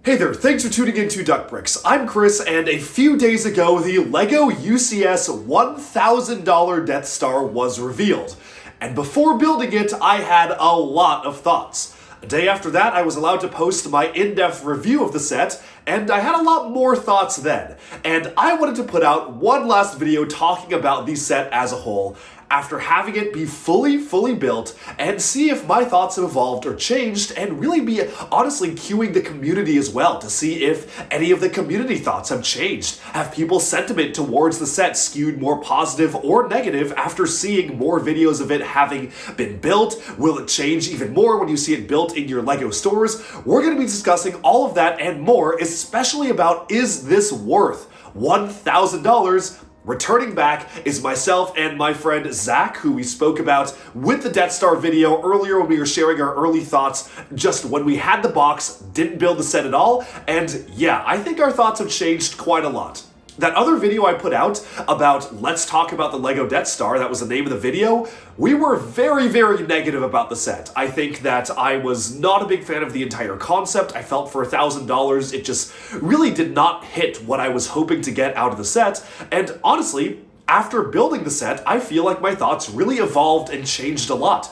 Hey there, thanks for tuning into Duck Bricks. I'm Chris, and a few days ago, the LEGO UCS $1,000 Death Star was revealed. And before building it, I had a lot of thoughts. A day after that, I was allowed to post my in-depth review of the set, and I had a lot more thoughts then. And I wanted to put out one last video talking about the set as a whole, after having it be fully built, and see if my thoughts have evolved or changed, and really be honestly queuing the community as well to see if any of the community thoughts have changed. Have people's sentiment towards the set skewed more positive or negative after seeing more videos of it having been built? Will it change even more when you see it built in your LEGO stores? We're going to be discussing all of that and more, especially about, is this worth $1,000? Returning back is myself and my friend Zach, who we spoke about with the Death Star video earlier when we were sharing our early thoughts just when we had the box, didn't build the set at all, and yeah, I think our thoughts have changed quite a lot. That other video I put out about let's talk about the LEGO Death Star, that was the name of the video, we were very negative about the set. I think that I was not a big fan of the entire concept. I felt for $1,000 it just really did not hit what I was hoping to get out of the set, and honestly, after building the set, I feel like my thoughts really evolved and changed a lot.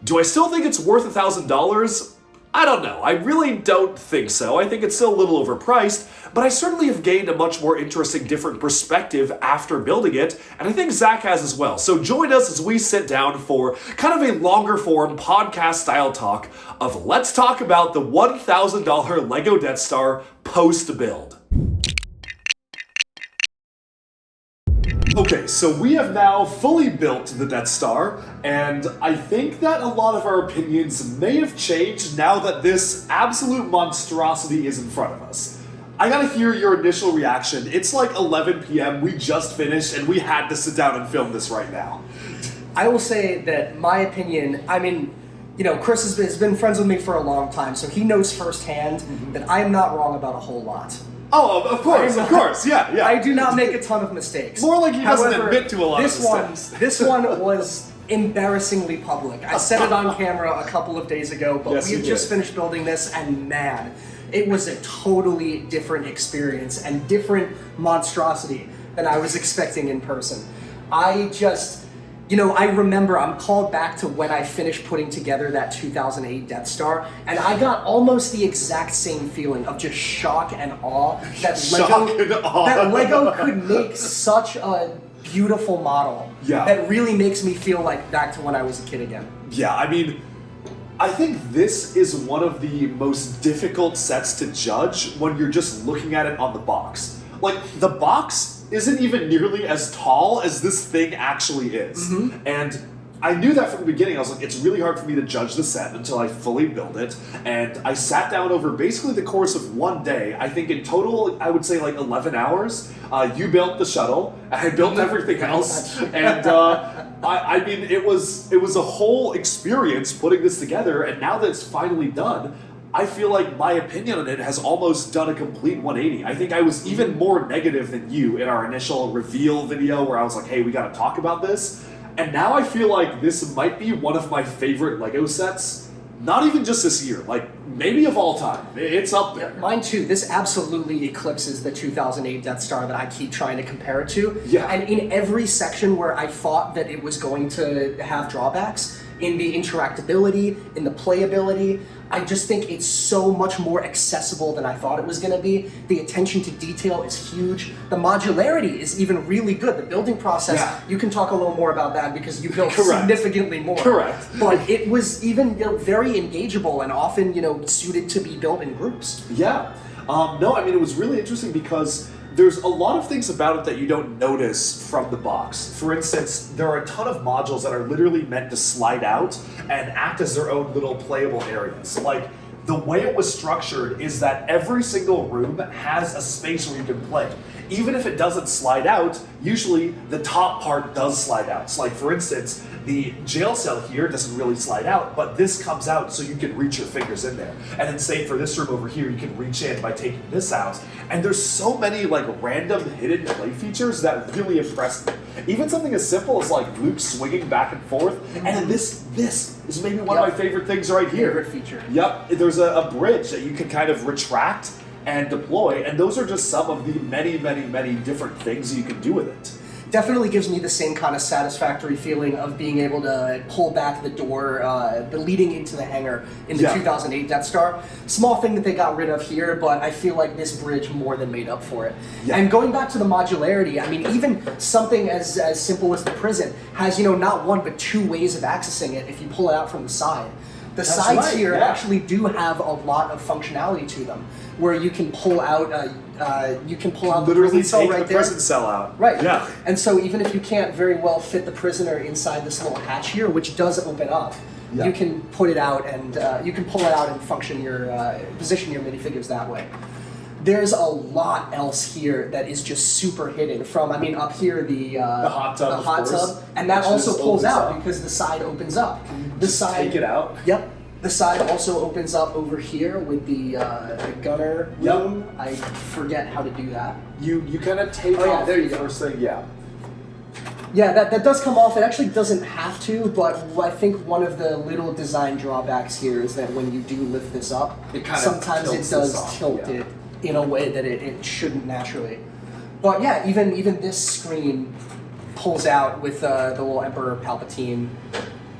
Do I still think it's worth $1,000? I don't know. I really don't think so. I think it's still a little overpriced, but I certainly have gained a much more interesting, different perspective after building it, and I think Zach has as well. So join us as we sit down for kind of a longer form podcast-style talk of let's talk about the $1,000 LEGO Death Star post-build. Okay, so we have now fully built the Death Star, and I think that a lot of our opinions may have changed now that this absolute monstrosity is in front of us. I gotta hear your initial reaction. It's like 11 p.m., we just finished, and we had to sit down and film this right now. I will say that my opinion, I mean, you know, Chris has been friends with me for a long time, so he knows firsthand that I am not wrong about a whole lot. Oh, of course, yeah. I do not make a ton of mistakes. More like he doesn't admit to a lot of mistakes. This one was embarrassingly public. I said it on camera a couple of days ago, but we have just finished building this, and man, it was a totally different experience and different monstrosity than I was expecting in person. I remember I'm called back to when I finished putting together that 2008 Death Star, and I got almost the exact same feeling of just shock and awe that LEGO could make such a beautiful model that really makes me feel like back to when I was a kid again. Yeah, I mean, I think this is one of the most difficult sets to judge when you're just looking at it on the box. Like, the box isn't even nearly as tall as this thing actually is. And I knew that from the beginning. I was like, it's really hard for me to judge the set until I fully build it. And I sat down over basically the course of one day. I think in total, I would say like 11 hours. You built the shuttle, I built everything else. And I mean, it was a whole experience putting this together. And now that it's finally done, I feel like my opinion on it has almost done a complete 180. I think I was even more negative than you in our initial reveal video where I was like, hey, we gotta talk about this. And now I feel like this might be one of my favorite LEGO sets, not even just this year, like maybe of all time. It's up there. Mine too. This absolutely eclipses the 2008 Death Star that I keep trying to compare it to. Yeah. And in every section where I thought that it was going to have drawbacks, in the interactability, in the playability, I just think it's so much more accessible than I thought it was going to be. The attention to detail is huge. The modularity is even really good. The building process, you can talk a little more about that because you built significantly more. Correct. But it was even very engageable and often, suited to be built in groups. Yeah. No, I mean, it was really interesting because there's a lot of things about it that you don't notice from the box. For instance, there are a ton of modules that are literally meant to slide out and act as their own little playable areas. Like, the way it was structured is that every single room has a space where you can play. Even if it doesn't slide out, usually the top part does slide out. So like, for instance, the jail cell here doesn't really slide out, but this comes out so you can reach your fingers in there. And then same for this room over here, you can reach in by taking this out. And there's so many like random hidden play features that really impressed me. Even something as simple as like Luke swinging back and forth. And then this is maybe one of my favorite things right here. Favorite feature. Yep, there's a bridge that you can kind of retract and deploy, and those are just some of the many, many, many different things you can do with it. Definitely gives me the same kind of satisfactory feeling of being able to pull back the door, the leading into the hangar in the 2008 Death Star. Small thing that they got rid of here, but I feel like this bridge more than made up for it. Yeah. And going back to the modularity, I mean, even something as simple as the prison has, not one but two ways of accessing it if you pull it out from the side. The sides here actually do have a lot of functionality to them, where you can pull out the prison cell right there. Prison cell out. Right. Yeah. And so even if you can't very well fit the prisoner inside this little hatch here, which does open up, you can put it out and you can pull it out and function your position your minifigures that way. There's a lot else here that is just super hidden. From up here the hot tub, and that also pulls out because the side opens up. The side take it out. Yep. The side also opens up over here with the gunner room. I forget how to do that. You kind of take off the first thing. Yeah. Yeah, that does come off. It actually doesn't have to, but I think one of the little design drawbacks here is that when you do lift this up, sometimes it does tilt it in a way that it shouldn't naturally. But yeah, even this screen pulls out with the little Emperor Palpatine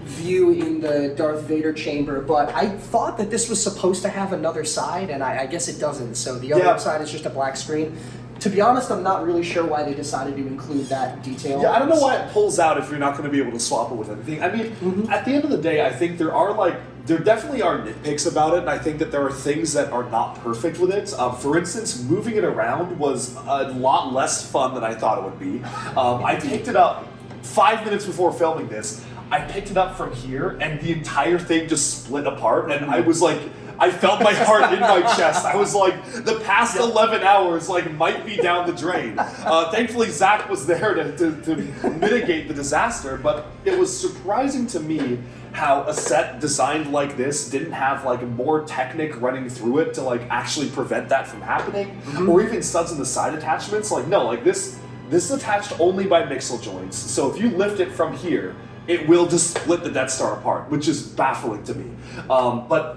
view in the Darth Vader chamber, but I thought that this was supposed to have another side, and I guess it doesn't, so the other side is just a black screen. To be honest, I'm not really sure why they decided to include that detail. Yeah, I don't know why it pulls out if you're not going to be able to swap it with anything. I mean, at the end of the day, I think there definitely are nitpicks about it, and I think that there are things that are not perfect with it. For instance, moving it around was a lot less fun than I thought it would be. I picked it up 5 minutes before filming this. I picked it up from here, and the entire thing just split apart, and I was like, I felt my heart in my chest. I was like, the past 11 hours might be down the drain. Thankfully, Zach was there to mitigate the disaster, but it was surprising to me how a set designed like this didn't have more Technic running through it to actually prevent that from happening, or even studs in the side attachments. This is attached only by mixel joints, so if you lift it from here, it will just split the Death Star apart, which is baffling to me. But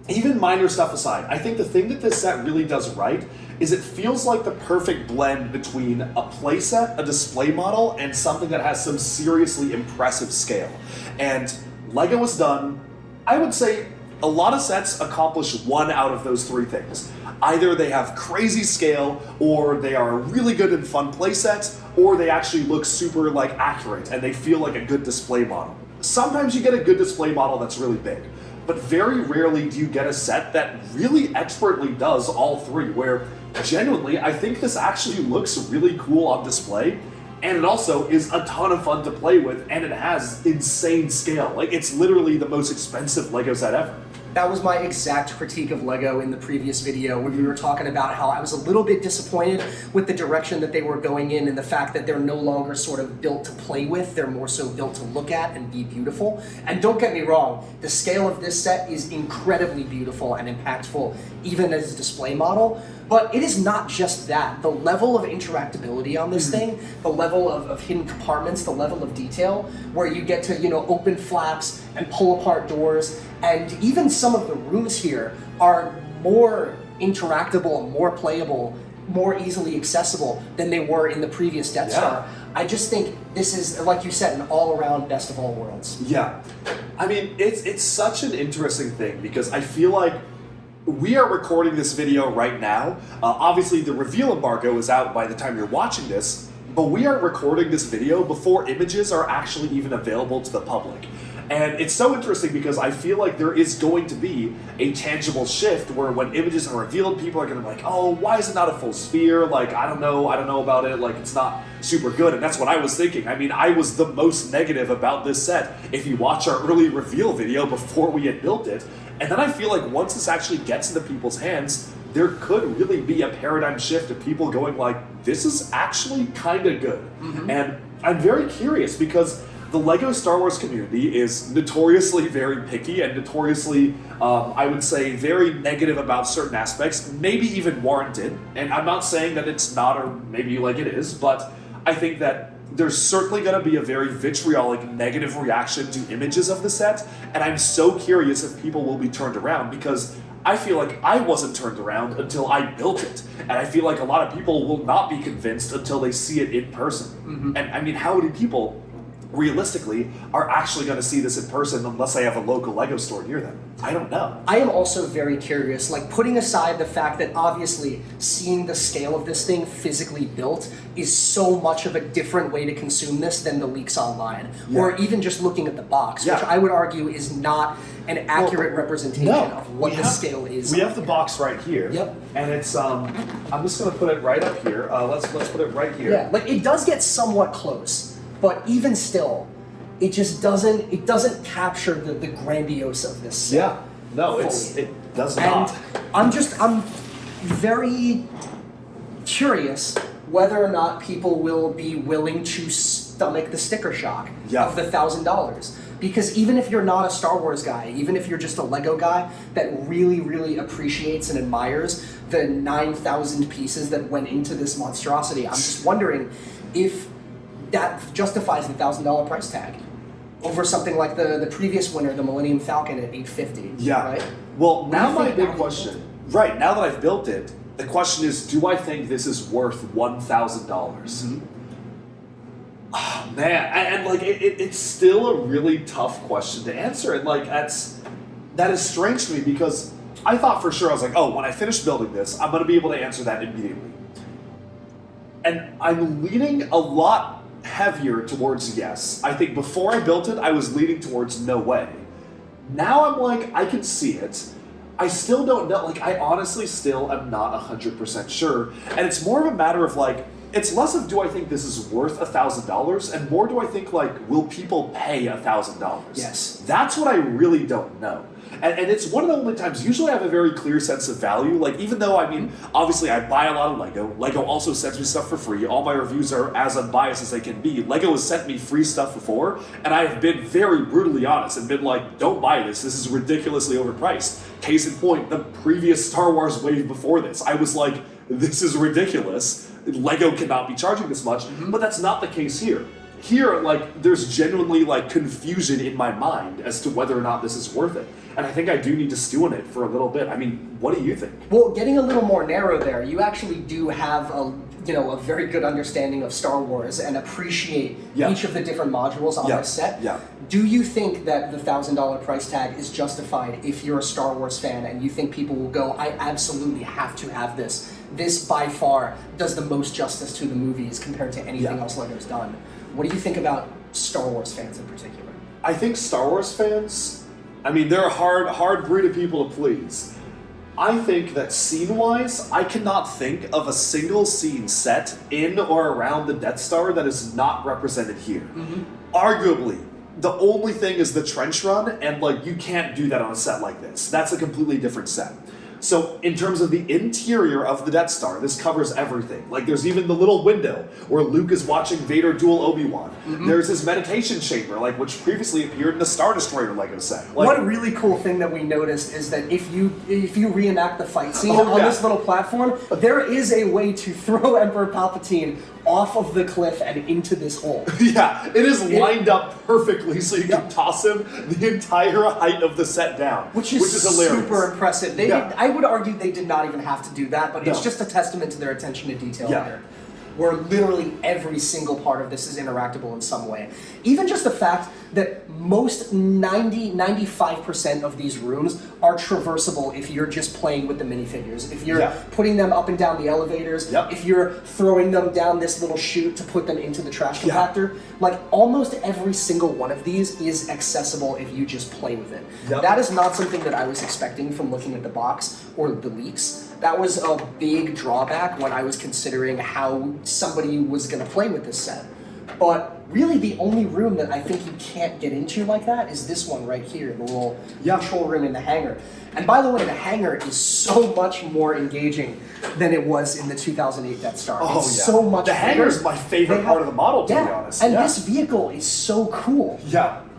even minor stuff aside, I think the thing that this set really does right is it feels like the perfect blend between a playset, a display model, and something that has some seriously impressive scale. And LEGO has done, I would say, a lot of sets accomplish one out of those three things. Either they have crazy scale, or they are really good and fun playsets, or they actually look super accurate and they feel like a good display model. Sometimes you get a good display model that's really big, but very rarely do you get a set that really expertly does all three, where genuinely I think this actually looks really cool on display, and it also is a ton of fun to play with, and it has insane scale. It's literally the most expensive LEGO set ever. That was my exact critique of LEGO in the previous video, where we were talking about how I was a little bit disappointed with the direction that they were going in, and the fact that they're no longer sort of built to play with, they're more so built to look at and be beautiful. And don't get me wrong, the scale of this set is incredibly beautiful and impactful, even as a display model. But it is not just that. The level of interactability on this thing, the level of hidden compartments, the level of detail, where you get to, open flaps and pull apart doors, and even some of the rooms here are more interactable, more playable, more easily accessible than they were in the previous Death Star. I just think this is, like you said, an all-around best of all worlds. Yeah. I mean, it's such an interesting thing, because I feel like we are recording this video right now. Obviously, the reveal embargo is out by the time you're watching this, but we are recording this video before images are actually even available to the public. And it's so interesting because I feel like there is going to be a tangible shift where when images are revealed, people are going to be like, oh, why is it not a full sphere? I don't know about it. It's not super good. And that's what I was thinking. I mean, I was the most negative about this set if you watch our early reveal video before we had built it. And then I feel like once this actually gets into people's hands, there could really be a paradigm shift of people going this is actually kind of good. And I'm very curious because the LEGO Star Wars community is notoriously very picky and notoriously, I would say, very negative about certain aspects, maybe even warranted. And I'm not saying that it's not, or maybe it is, but I think that there's certainly going to be a very vitriolic negative reaction to images of the set, and I'm so curious if people will be turned around, because I feel like I wasn't turned around until I built it. And I feel like a lot of people will not be convinced until they see it in person. And I mean, how many people realistically are actually going to see this in person unless they have a local Lego store near them? I don't know. I am also very curious, like putting aside the fact that obviously seeing the scale of this thing physically built is so much of a different way to consume this than the leaks online. Or even just looking at the box, which I would argue is not an accurate representation of what the scale is. We have the box right here. Yep. And it's, I'm just going to put it right up here. Let's put it right here. Yeah, like it does get somewhat close. But even still, it just doesn't capture the grandiose of this set. Yeah. No, it does not. And I'm very curious whether or not people will be willing to stomach the sticker shock of the $1,000. Because even if you're not a Star Wars guy, even if you're just a Lego guy that really, really appreciates and admires the 9,000 pieces that went into this monstrosity, I'm just wondering if that justifies the $1,000 price tag over something like the previous winner, the Millennium Falcon at $850. Yeah. Right? Well, now my big question. Right, now that I've built it, the question is, do I think this is worth $1,000? Oh, man, and like it's still a really tough question to answer, and like that is strange to me because I thought for sure I was like, oh, when I finish building this, I'm gonna be able to answer that immediately, and I'm leaning a lot heavier towards yes. I think before I built it, I was leaning towards no way. Now I'm like, I can see it. I still don't know. Like, I honestly still am not 100% sure. And it's more of a matter of like, it's less of do I think this is worth $1,000 and more do I think like, will people pay $1,000? Yes. That's what I really don't know. And it's one of the only times, usually I have a very clear sense of value. Like, even though, I mean, obviously I buy a lot of Lego. Lego also sends me stuff for free. All my reviews are as unbiased as they can be. Lego has sent me free stuff before, and I have been very brutally honest and been like, don't buy this. This is ridiculously overpriced. Case in point, the previous Star Wars wave before this, I was like, this is ridiculous. Lego cannot be charging this much, but that's not the case here. Here, like, there's genuinely, like, confusion in my mind as to whether or not this is worth it. And I think I do need to stew on it for a little bit. I mean, what do you think? Well, getting a little more narrow there, you actually do have a very good understanding of Star Wars and appreciate each of the different modules on this set. Yeah. Do you think that the $1,000 price tag is justified if you're a Star Wars fan and you think people will go, I absolutely have to have this. This, by far, does the most justice to the movies compared to anything else Lego's done. What do you think about Star Wars fans in particular? I think Star Wars fans, I mean, they're a hard breed of people to please. I think that scene-wise, I cannot think of a single scene set in or around the Death Star that is not represented here. Arguably, the only thing is the trench run, and like you can't do that on a set like this. That's a completely different set. So in terms of the interior of the Death Star, this covers everything. Like there's even the little window where Luke is watching Vader duel Obi-Wan. There's his meditation chamber, like which previously appeared in the Star Destroyer Lego set. Like, one really cool thing that we noticed is that if you reenact the fight scene on this little platform, there is a way to throw Emperor Palpatine off of the cliff and into this hole. Yeah, it is lined up perfectly so you can toss him the entire height of the set down. Which is hilarious. super impressive. I would argue they did not even have to do that, but it's just a testament to their attention to detail here. Where literally every single part of this is interactable in some way. Even just the fact that most 95% of these rooms are traversable if you're just playing with the minifigures. If you're putting them up and down the elevators, if you're throwing them down this little chute to put them into the trash compactor, like almost every single one of these is accessible if you just play with it. That is not something that I was expecting from looking at the box or the leaks. That was a big drawback when I was considering how somebody was going to play with this set. But really the only room that I think you can't get into like that is this one right here, the little control room in the hangar. And by the way, the hangar is so much more engaging than it was in the 2008 Death Star. It's so much The hangar is my favorite part of the model, to be honest. And this vehicle is so cool.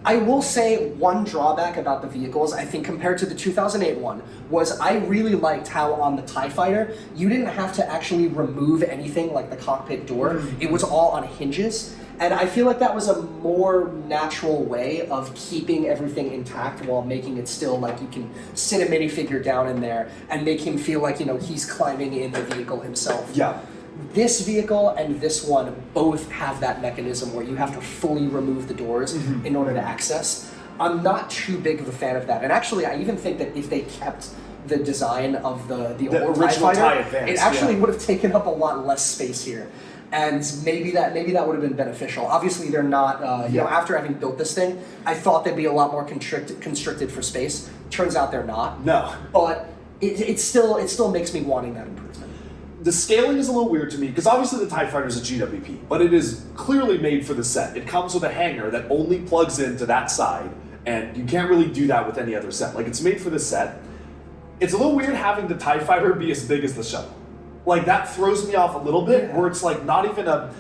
I will say one drawback about the vehicles, I think compared to the 2008 one, was I really liked how on the TIE Fighter, you didn't have to actually remove anything like the cockpit door. It was all on hinges. And I feel like that was a more natural way of keeping everything intact while making it still like you can sit a minifigure down in there and make him feel like, he's climbing in the vehicle himself. Yeah. This vehicle and this one both have that mechanism where you have to fully remove the doors in order to access. I'm not too big of a fan of that. And actually, I even think that if they kept the design of the old TIE original Fighter, TIE Advance, it actually would have taken up a lot less space here. And maybe that would have been beneficial. Obviously, they're not. After having built this thing, I thought they'd be a lot more constricted for space. Turns out they're not. No. But it still makes me wanting that improvement. The scaling is a little weird to me, because obviously the TIE Fighter is a GWP, but it is clearly made for the set. It comes with a hanger that only plugs into that side, and you can't really do that with any other set. Like, it's made for the set. It's a little weird having the TIE Fighter be as big as the shuttle. Like, that throws me off a little bit, where it's like not even a,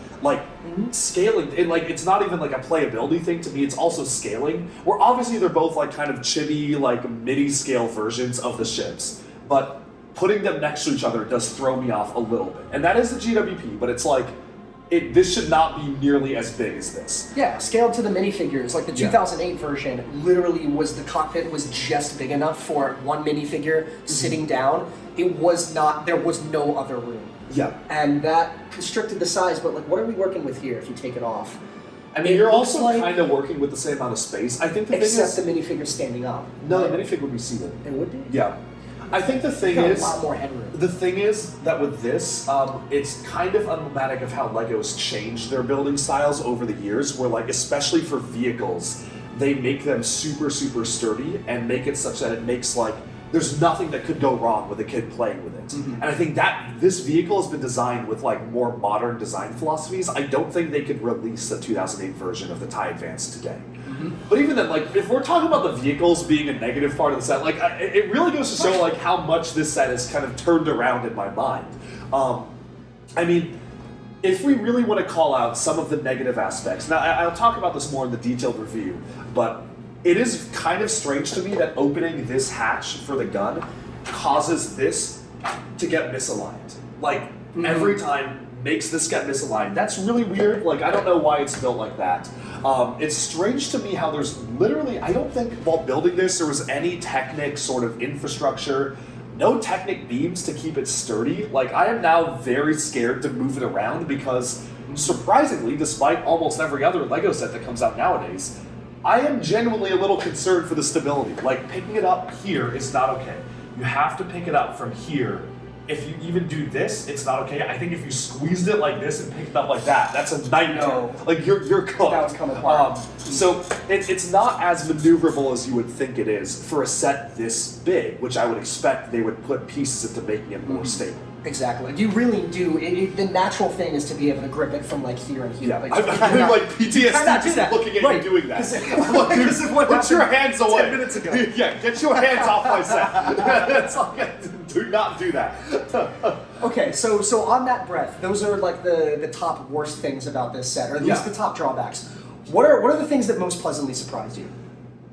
scaling, it's not even like a playability thing to me, it's also scaling, where obviously they're both like kind of chibi, like midi scale versions of the ships, but putting them next to each other does throw me off a little bit. And that is the GWP, but it's like, this should not be nearly as big as this. Yeah, scaled to the minifigures. Like the 2008 version, literally the cockpit was just big enough for one minifigure sitting down. It was not, there was no other room. Yeah. And that constricted the size, but what are we working with here if you take it off? I mean, you're also kind of working with the same amount of space. I think the thing is... Except the minifigure standing up. No, the minifigure would be seated. It would be? Yeah. I think the thing is, a lot more headroom. The thing is that with this, it's kind of emblematic of how LEGO's changed their building styles over the years, where especially for vehicles, they make them super, super sturdy and make it such that it makes there's nothing that could go wrong with a kid playing with it. And I think that this vehicle has been designed with more modern design philosophies. I don't think they could release the 2008 version of the TIE Advance today. But even then, if we're talking about the vehicles being a negative part of the set, it really goes to show how much this set has kind of turned around in my mind. I mean, if we really want to call out some of the negative aspects, now I'll talk about this more in the detailed review, but it is kind of strange to me that opening this hatch for the gun causes this to get misaligned. Every time makes this get misaligned. That's really weird. I don't know why it's built like that. It's strange to me how there's literally, I don't think while building this there was any Technic sort of infrastructure, no Technic beams to keep it sturdy. I am now very scared to move it around because surprisingly, despite almost every other LEGO set that comes out nowadays, I am genuinely a little concerned for the stability. Picking it up here is not okay. You have to pick it up from here. If you even do this, it's not okay. I think if you squeezed it like this and picked it up like that, that's a nightmare. No. You're cooked. That would come apart. So it's not as maneuverable as you would think it is for a set this big, which I would expect they would put pieces into making it more stable. Exactly. You really do. The natural thing is to be able to grip it from here and here. Yeah. I'm getting PTSD just looking at you doing that. Put your hands away. 10 minutes ago. Yeah, get your hands off my set. Do not do that. Okay, so on that breath, those are the top worst things about this set, or at least the top drawbacks. What are the things that most pleasantly surprised you?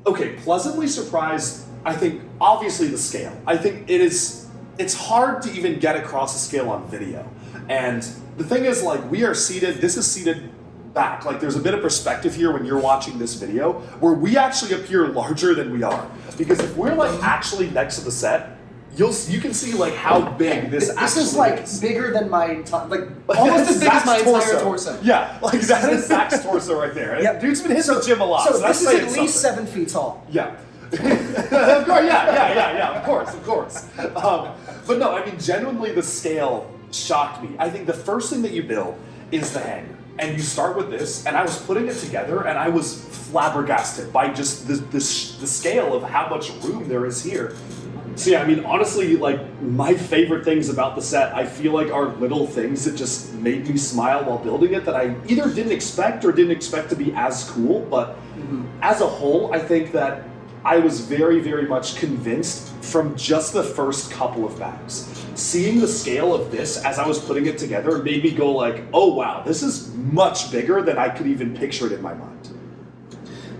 Okay, pleasantly surprised, I think, obviously the scale. I think it's hard to even get across the scale on video. And the thing is, we are seated, this is seated back. There's a bit of perspective here when you're watching this video, where we actually appear larger than we are. Because if we're, actually next to the set, you can see, how big this actually is. Bigger than my, almost as big as my entire torso. Yeah, that is Zach's torso right there. Yep. Dude's been hitting the gym a lot. So this is at least 7 feet tall. Yeah. Of course, yeah, of course. But no, I mean, genuinely the scale shocked me. I think the first thing that you build is the hanger. And you start with this, and I was putting it together, and I was flabbergasted by just the scale of how much room there is here. So yeah, I mean, honestly, my favorite things about the set, I feel are little things that just made me smile while building it that I either didn't expect or didn't expect to be as cool, but as a whole, I think that I was very, very much convinced from just the first couple of bags. Seeing the scale of this as I was putting it together made me go oh wow, this is much bigger than I could even picture it in my mind.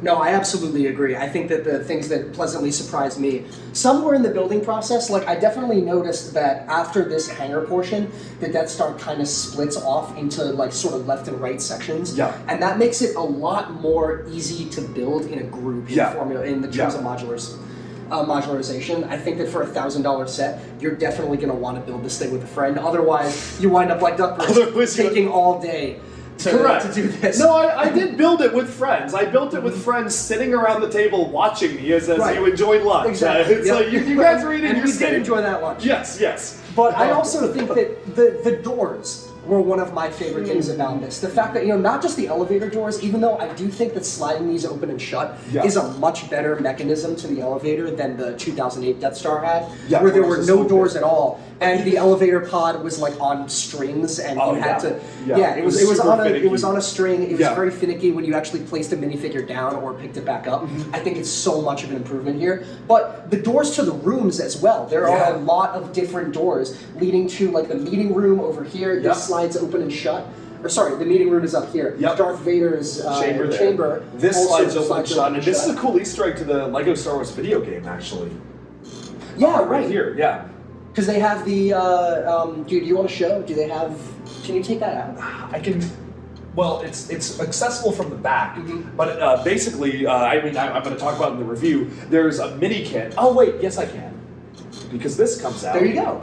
No, I absolutely agree. I think that the things that pleasantly surprised me, some were in the building process. Like, I definitely noticed that after this hangar portion, the Death Star kind of splits off into, like, sort of left and right sections. Yeah. And that makes it a lot more easy to build in a group in the terms of modularization. I think that for $1,000 set, you're definitely going to want to build this thing with a friend. Otherwise, you wind up like Duckbricks, taking all day to do this. No, I did build it with friends. I built it with friends sitting around the table watching me as you enjoyed lunch. Exactly. It's like you guys were eating and your we steak. did enjoy that lunch. Yes. But I also think that the doors were one of my favorite things about this. The fact that, not just the elevator doors, even though I do think that sliding these open and shut is a much better mechanism to the elevator than the 2008 Death Star had, where there were no doors at all, and the elevator pod was like on strings, and you had to. Yeah, it was on a string. It was very finicky when you actually placed a minifigure down or picked it back up. I think it's so much of an improvement here. But the doors to the rooms as well. There are a lot of different doors leading to like the meeting room over here. This slides open and shut. Or sorry, the meeting room is up here. Darth Vader's chamber. This slides open and shut. And this is a cool Easter egg to the LEGO Star Wars video game, actually. Yeah, right here. Yeah. Because they have the, do you want to show? Do they have, can you take that out? I can, well, it's accessible from the back, but basically, I'm going to talk about in the review, there's a mini kit. Oh wait, yes I can. Because this comes out. There you go.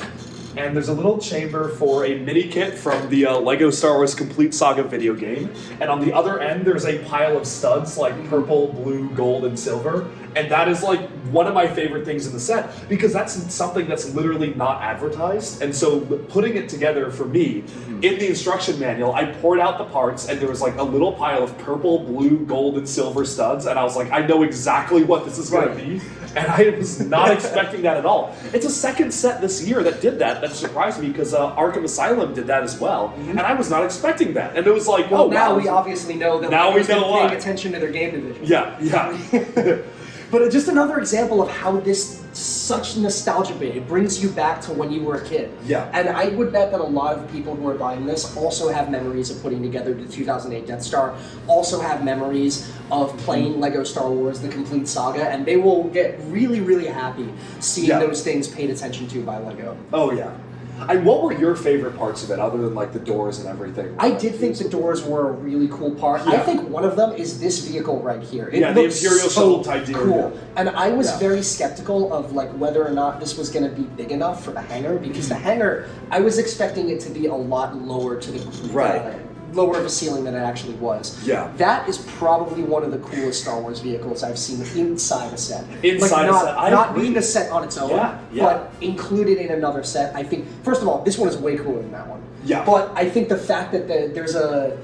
And there's a little chamber for a mini kit from the LEGO Star Wars Complete Saga video game. And on the other end, there's a pile of studs like purple, blue, gold, and silver. And that is like one of my favorite things in the set because that's something that's literally not advertised. And so putting it together for me, in the instruction manual, I poured out the parts and there was like a little pile of purple, blue, gold, and silver studs. And I was like, I know exactly what this is going to be. And I was not expecting that at all. It's a second set this year that did that. That surprised me because Arkham Asylum did that as well. And I was not expecting that. And it was like, well, now we obviously know that now we know why. Paying attention to their game division. Yeah. But just another example of how this such nostalgia bait. It brings you back to when you were a kid. Yeah. And I would bet that a lot of people who are buying this also have memories of putting together the 2008 Death Star, also have memories of playing LEGO Star Wars, the complete saga, and they will get really, really happy seeing those things paid attention to by LEGO. Oh, yeah. And what were your favorite parts of it, other than like the doors and everything? I did think the doors were a really cool part. I think one of them is this vehicle right here. It the Imperial Shuttle type deal. Cool. And I was very skeptical of like whether or not this was going to be big enough for the hangar, because the hangar, I was expecting it to be a lot lower to the lower of a ceiling than it actually was. Yeah. That is probably one of the coolest Star Wars vehicles I've seen inside a set. Inside a set. Not being a set on its own, but included in another set. I think, first of all, this one is way cooler than that one. Yeah. But I think the fact that there's a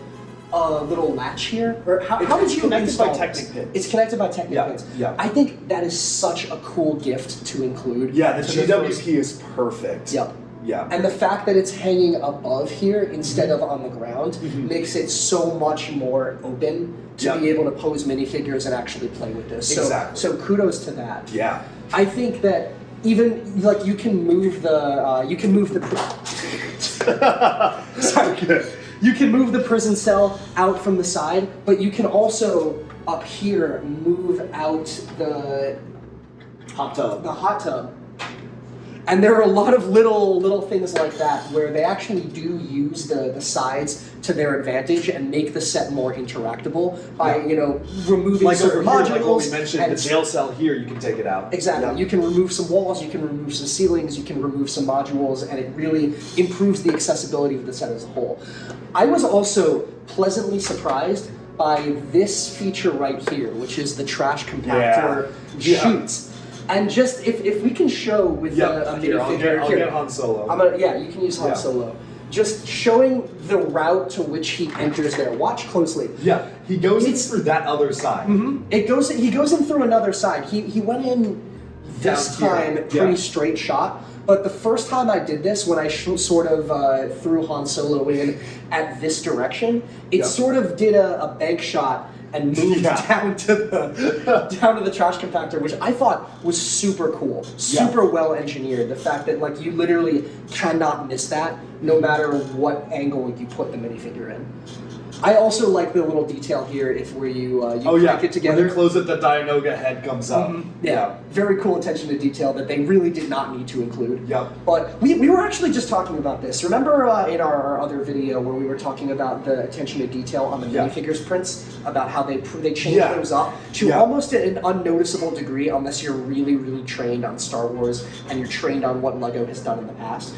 little latch here, or how did you install by Technic pins. It's connected by Technic pins. Yeah. I think that is such a cool gift to include. Yeah, the GWP is perfect. Yep. Yeah. And the fact that it's hanging above here instead of on the ground makes it so much more open to be able to pose minifigures and actually play with this. Exactly. So kudos to that. Yeah. I think that even like you can move the sorry. You can move the prison cell out from the side, but you can also up here move out the hot tub. And there are a lot of little things like that where they actually do use the sides to their advantage and make the set more interactable by removing like certain over modules. Here, like what we mentioned, the jail cell here, you can take it out. Exactly. Yep. You can remove some walls, you can remove some ceilings, you can remove some modules, and it really improves the accessibility of the set as a whole. I was also pleasantly surprised by this feature right here, which is the trash compactor chute. And just if we can show with a minifigure, I'll get Han Solo. You can use Han Solo. Just showing the route to which he enters there. Watch closely. Yeah, he goes in through that other side. He goes in through another side. He went in this time pretty straight shot. But the first time I did this, when I sort of threw Han Solo in at this direction, it sort of did a bank shot and moved down to the trash compactor, which I thought was super cool, super well engineered. The fact that like you literally cannot miss that, no matter what angle you put the minifigure in. I also like the little detail here if where you crank it together. When you close it, the Dianoga head comes up. Yeah, very cool attention to detail that they really did not need to include. Yep. But we were actually just talking about this. Remember in our other video where we were talking about the attention to detail on the minifigures prints, about how they change those up to almost an unnoticeable degree unless you're really, really trained on Star Wars and you're trained on what LEGO has done in the past.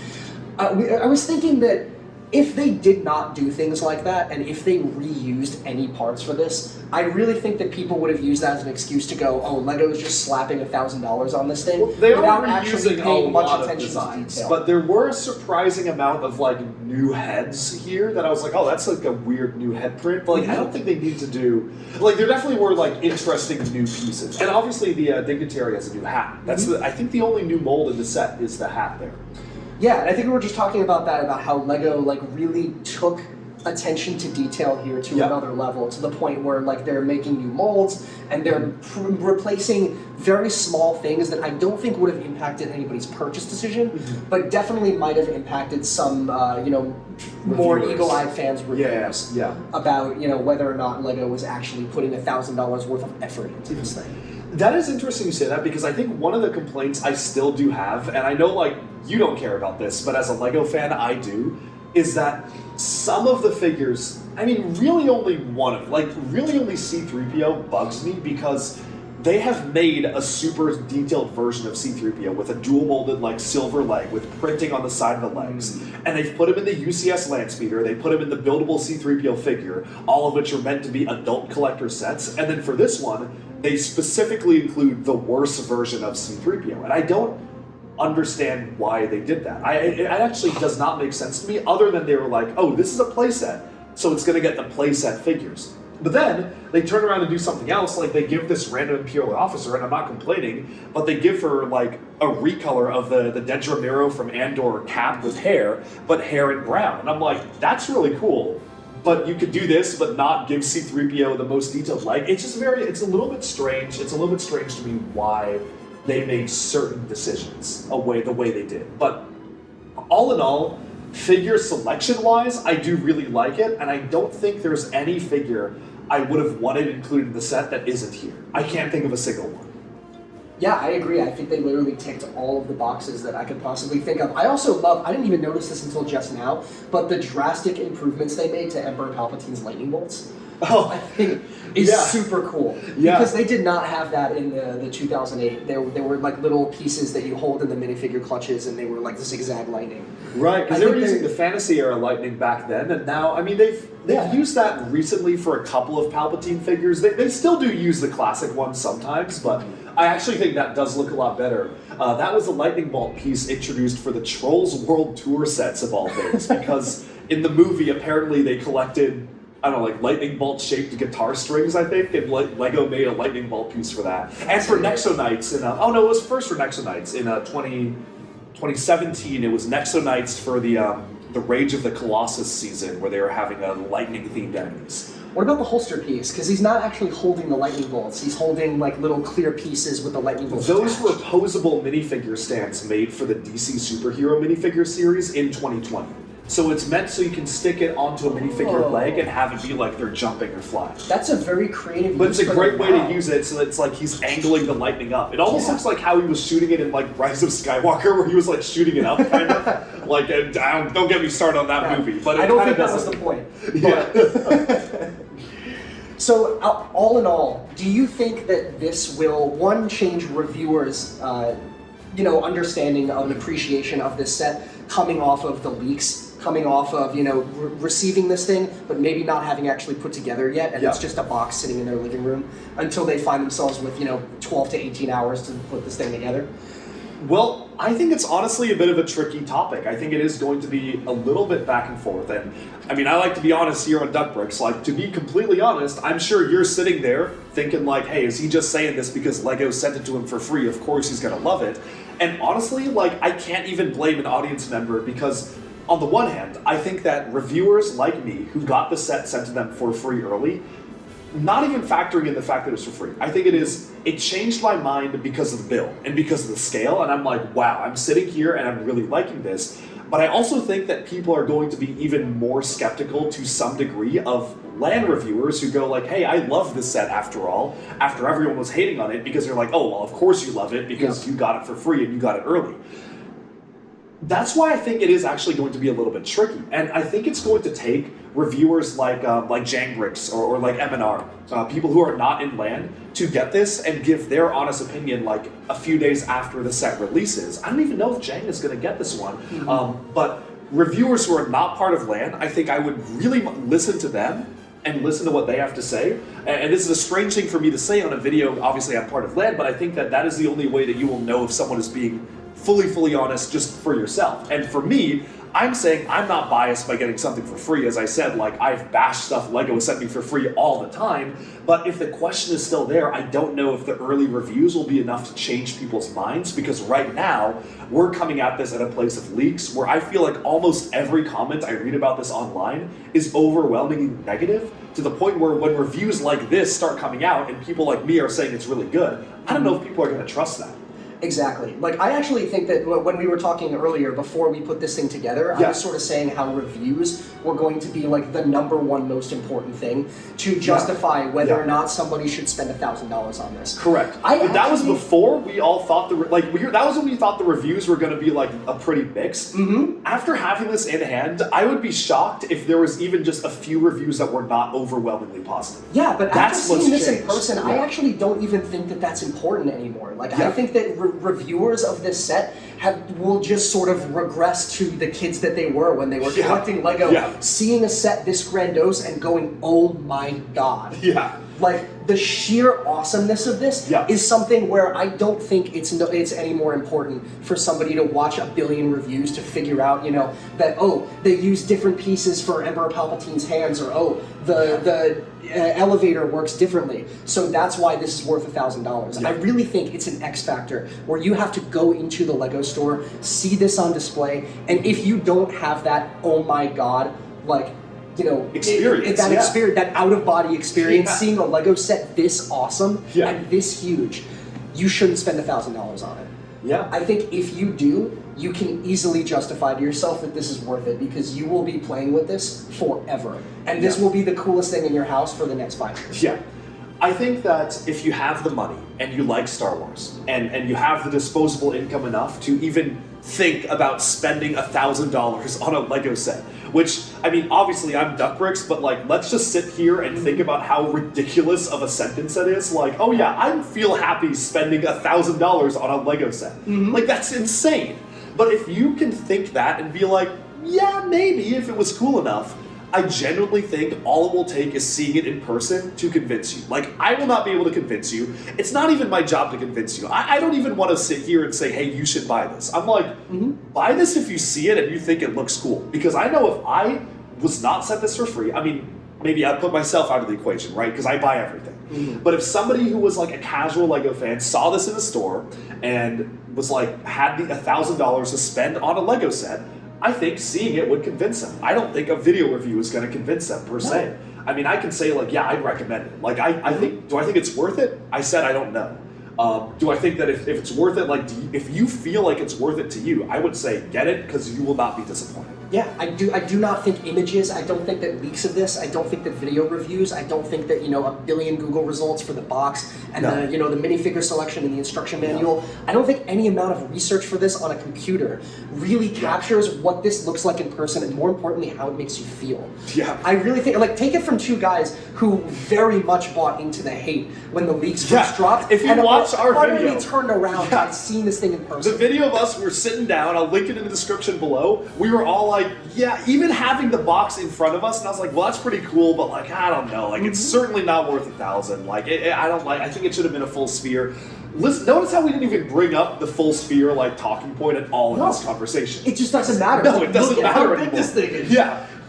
I was thinking that if they did not do things like that, and if they reused any parts for this, I really think that people would have used that as an excuse to go, "Oh, LEGO's just slapping $1,000 on this thing," they without are actually reusing paying a much lot of attention designs, to detail. but there were a surprising amount of like new heads here that I was like, "Oh, that's like a weird new head print." But like, I don't think they need to do like there definitely were like interesting new pieces, and obviously the Dignitary has a new hat. That's I think the only new mold in the set is the hat there. Yeah, and I think we were just talking about that, about how LEGO like really took attention to detail here to another level, to the point where like they're making new molds and they're replacing very small things that I don't think would have impacted anybody's purchase decision, but definitely might have impacted some more eagle-eyed fans' reviews about whether or not LEGO was actually putting $1,000 worth of effort into this thing. That is interesting you say that, because I think one of the complaints I still do have, and I know like you don't care about this, but as a LEGO fan I do, is that some of the figures, I mean really only one of, like really only C-3PO bugs me, because they have made a super detailed version of C-3PO with a dual molded like silver leg with printing on the side of the legs, and they've put him in the UCS Landspeeder, they put him in the buildable C-3PO figure, all of which are meant to be adult collector sets, and then for this one, they specifically include the worst version of C-3PO, and I don't understand why they did that. It actually does not make sense to me, other than they were like, oh, this is a playset, so it's going to get the playset figures. But then they turn around and do something else, like they give this random Imperial officer, and I'm not complaining, but they give her like a recolor of the Dedra Meero from Andor cap with hair, but hair in brown. And I'm like, that's really cool. But you could do this, but not give C-3PO the most detailed leg. It's just it's a little bit strange. It's a little bit strange to me why they made certain decisions the way they did. But all in all, figure selection-wise, I do really like it, and I don't think there's any figure I would have wanted included in the set that isn't here. I can't think of a single one. Yeah, I agree. I think they literally ticked all of the boxes that I could possibly think of. I also love, I didn't even notice this until just now, but the drastic improvements they made to Emperor Palpatine's lightning bolts. I think is super cool. Because they did not have that in the 2008. There were like little pieces that you hold in the minifigure clutches, and they were like zigzag lightning. Right, because they were using the Fantasy era lightning back then, and now, I mean, they've used that recently for a couple of Palpatine figures. They still do use the classic ones sometimes, but I actually think that does look a lot better. That was a lightning bolt piece introduced for the Trolls World Tour sets of all things, because in the movie, apparently they collected, I don't know, like lightning bolt shaped guitar strings, I think, and LEGO made a lightning bolt piece for that. And for Nexo Knights, it was first for Nexo Knights in 2017. It was Nexo Knights for the Rage of the Colossus season, where they were having a lightning themed enemies. What about the holster piece? Because he's not actually holding the lightning bolts. He's holding like little clear pieces with the lightning bolts. Those attached. were posable minifigure stands made for the DC superhero minifigure series in 2020. So it's meant so you can stick it onto a minifigure leg and have it be like they're jumping or flying. That's a very creative But use it's a for great them way now. to use it, so it's like he's angling the lightning up. It almost looks like how he was shooting it in like Rise of Skywalker, where he was like shooting it up, kind of. Like, don't get me started on that movie. But I don't think that was the point. Yeah. So, all in all, do you think that this will, one, change reviewers' understanding of and appreciation of this set coming off of the leaks, coming off of, receiving this thing, but maybe not having actually put together yet, and it's just a box sitting in their living room until they find themselves with, 12 to 18 hours to put this thing together? Well, I think it's honestly a bit of a tricky topic. I think it is going to be a little bit back and forth. And I mean, I like to be honest here on Duck Bricks. Like, to be completely honest, I'm sure you're sitting there thinking like, hey, is he just saying this because LEGO sent it to him for free? Of course he's going to love it. And honestly, like, I can't even blame an audience member, because on the one hand, I think that reviewers like me who got the set sent to them for free early, not even factoring in the fact that it was for free, I think it changed my mind because of the build and because of the scale, and I'm like, wow, I'm sitting here and I'm really liking this. But I also think that people are going to be even more skeptical to some degree of LAN reviewers who go like, hey, I love this set after all, after everyone was hating on it, because they're like, oh, well, of course you love it because you got it for free and you got it early. That's why I think it is actually going to be a little bit tricky. And I think it's going to take reviewers like Jangbricks or like M&R, people who are not in LAN, to get this and give their honest opinion like a few days after the set releases. I don't even know if Jang is going to get this one, but reviewers who are not part of LAN, I think I would really listen to them and listen to what they have to say. And this is a strange thing for me to say on a video. Obviously, I'm part of LAN, but I think that that is the only way that you will know if someone is being fully honest just for yourself. And for me, I'm saying I'm not biased by getting something for free. As I said, like, I've bashed stuff LEGO has sent me for free all the time, but if the question is still there, I don't know if the early reviews will be enough to change people's minds, because right now, we're coming at this at a place of leaks where I feel like almost every comment I read about this online is overwhelmingly negative, to the point where when reviews like this start coming out and people like me are saying it's really good, I don't know if people are going to trust that. Exactly. Like, I actually think that when we were talking earlier, before we put this thing together, I was sort of saying how reviews were going to be like the #1 most important thing to justify whether or not somebody should spend $1,000 on this. Correct. But that was before we all thought that was when we thought the reviews were going to be like a pretty mix. After having this in hand, I would be shocked if there was even just a few reviews that were not overwhelmingly positive. Yeah, but after seeing this in person, I actually don't even think that that's important anymore. Like, I think that reviewers of this set will just sort of regress to the kids that they were when they were collecting LEGO, seeing a set this grandiose and going, oh my god. Like, the sheer awesomeness of this is something where I don't think it's any more important for somebody to watch a billion reviews to figure out, you know, that, oh, they use different pieces for Emperor Palpatine's hands, or, oh, the elevator works differently, so that's why this is worth $1,000. I really think it's an X factor where you have to go into the LEGO store, see this on display, and if you don't have that, oh my god, like, you know, experience, that out-of-body experience, seeing a LEGO set this awesome and this huge, you shouldn't spend $1,000 on it. I think if you do, you can easily justify to yourself that this is worth it, because you will be playing with this forever. And this will be the coolest thing in your house for the next 5 years. I think that if you have the money and you like Star Wars and you have the disposable income enough to even think about spending $1,000 on a LEGO set, which, I mean, obviously I'm Duckbricks, but like, let's just sit here and think about how ridiculous of a sentence that is. Like, oh yeah, I feel happy spending $1,000 on a LEGO set. Like, that's insane. But if you can think that and be like, yeah, maybe if it was cool enough, I genuinely think all it will take is seeing it in person to convince you. Like, I will not be able to convince you. It's not even my job to convince you. I don't even want to sit here and say, hey, you should buy this. I'm like, buy this if you see it and you think it looks cool. Because I know if I was not sent this for free, I mean, maybe I'd put myself out of the equation, right? Because I buy everything. But if somebody who was like a casual LEGO fan saw this in the store and was like, had the $1,000 to spend on a LEGO set, I think seeing it would convince them. I don't think a video review is going to convince them per se. I mean, I can say like, yeah, I'd recommend it. Like, I think, do I think it's worth it? I said I don't know. Do I think that if it's worth it, like, if you feel like it's worth it to you, I would say get it, because you will not be disappointed. Yeah, I do not think images, I don't think that leaks of this, I don't think that video reviews, I don't think that, you know, a billion Google results for the box and the, you know, the minifigure selection and the instruction manual, I don't think any amount of research for this on a computer really captures what this looks like in person, and more importantly, how it makes you feel. I really think, like, take it from two guys who very much bought into the hate when the leaks first dropped. If you watch our video, turned around by seeing this thing in person. The video of us, we're sitting down, I'll link it in the description below, we were all like, yeah, even having the box in front of us, and I was like, well, that's pretty cool, but like, I don't know, like, it's certainly not worth $1,000. Like, I think it should have been a full sphere. Listen, notice how we didn't even bring up the full sphere, like, talking point at all in this conversation. It just doesn't matter. No, it doesn't matter how big this thing is.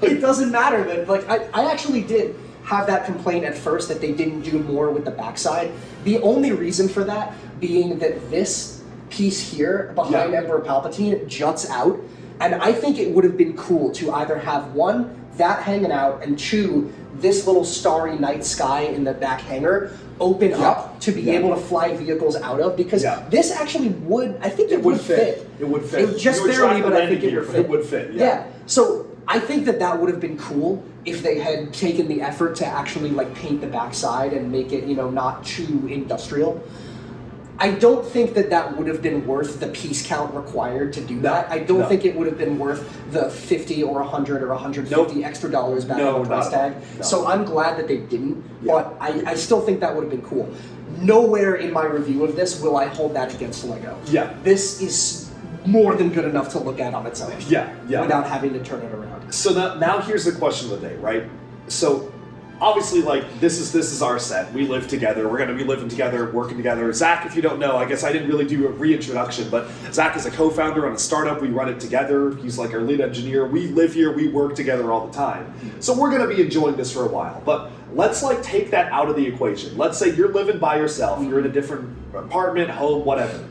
It doesn't matter that, like, I actually did have that complaint at first that they didn't do more with the backside. The only reason for that being that this piece here behind Emperor Palpatine juts out And I think it would have been cool to either have one, that hanging out, and two, this little starry night sky in the back hangar open up to be able to fly vehicles out of, because this actually would, I think it would fit. It would fit. It just barely, but I think it would fit. It would fit, yeah. So I think that would have been cool if they had taken the effort to actually like paint the backside and make it, not too industrial. I don't think that would have been worth the piece count required to do that. I don't think it would have been worth the 50 or 100 or 150 extra dollars back on the price tag. No. So I'm glad that they didn't, but I still think that would have been cool. Nowhere in my review of this will I hold that against LEGO. Yeah. This is more than good enough to look at on its own. Yeah. Without having to turn it around. So now here's the question of the day, right? So obviously, like, this is our set. We live together. We're going to be living together, working together. Zach, if you don't know, I guess I didn't really do a reintroduction, but Zach is a co-founder on a startup. We run it together. He's like our lead engineer. We live here. We work together all the time. So we're going to be enjoying this for a while. But let's like take that out of the equation. Let's say you're living by yourself. You're in a different apartment, home, whatever.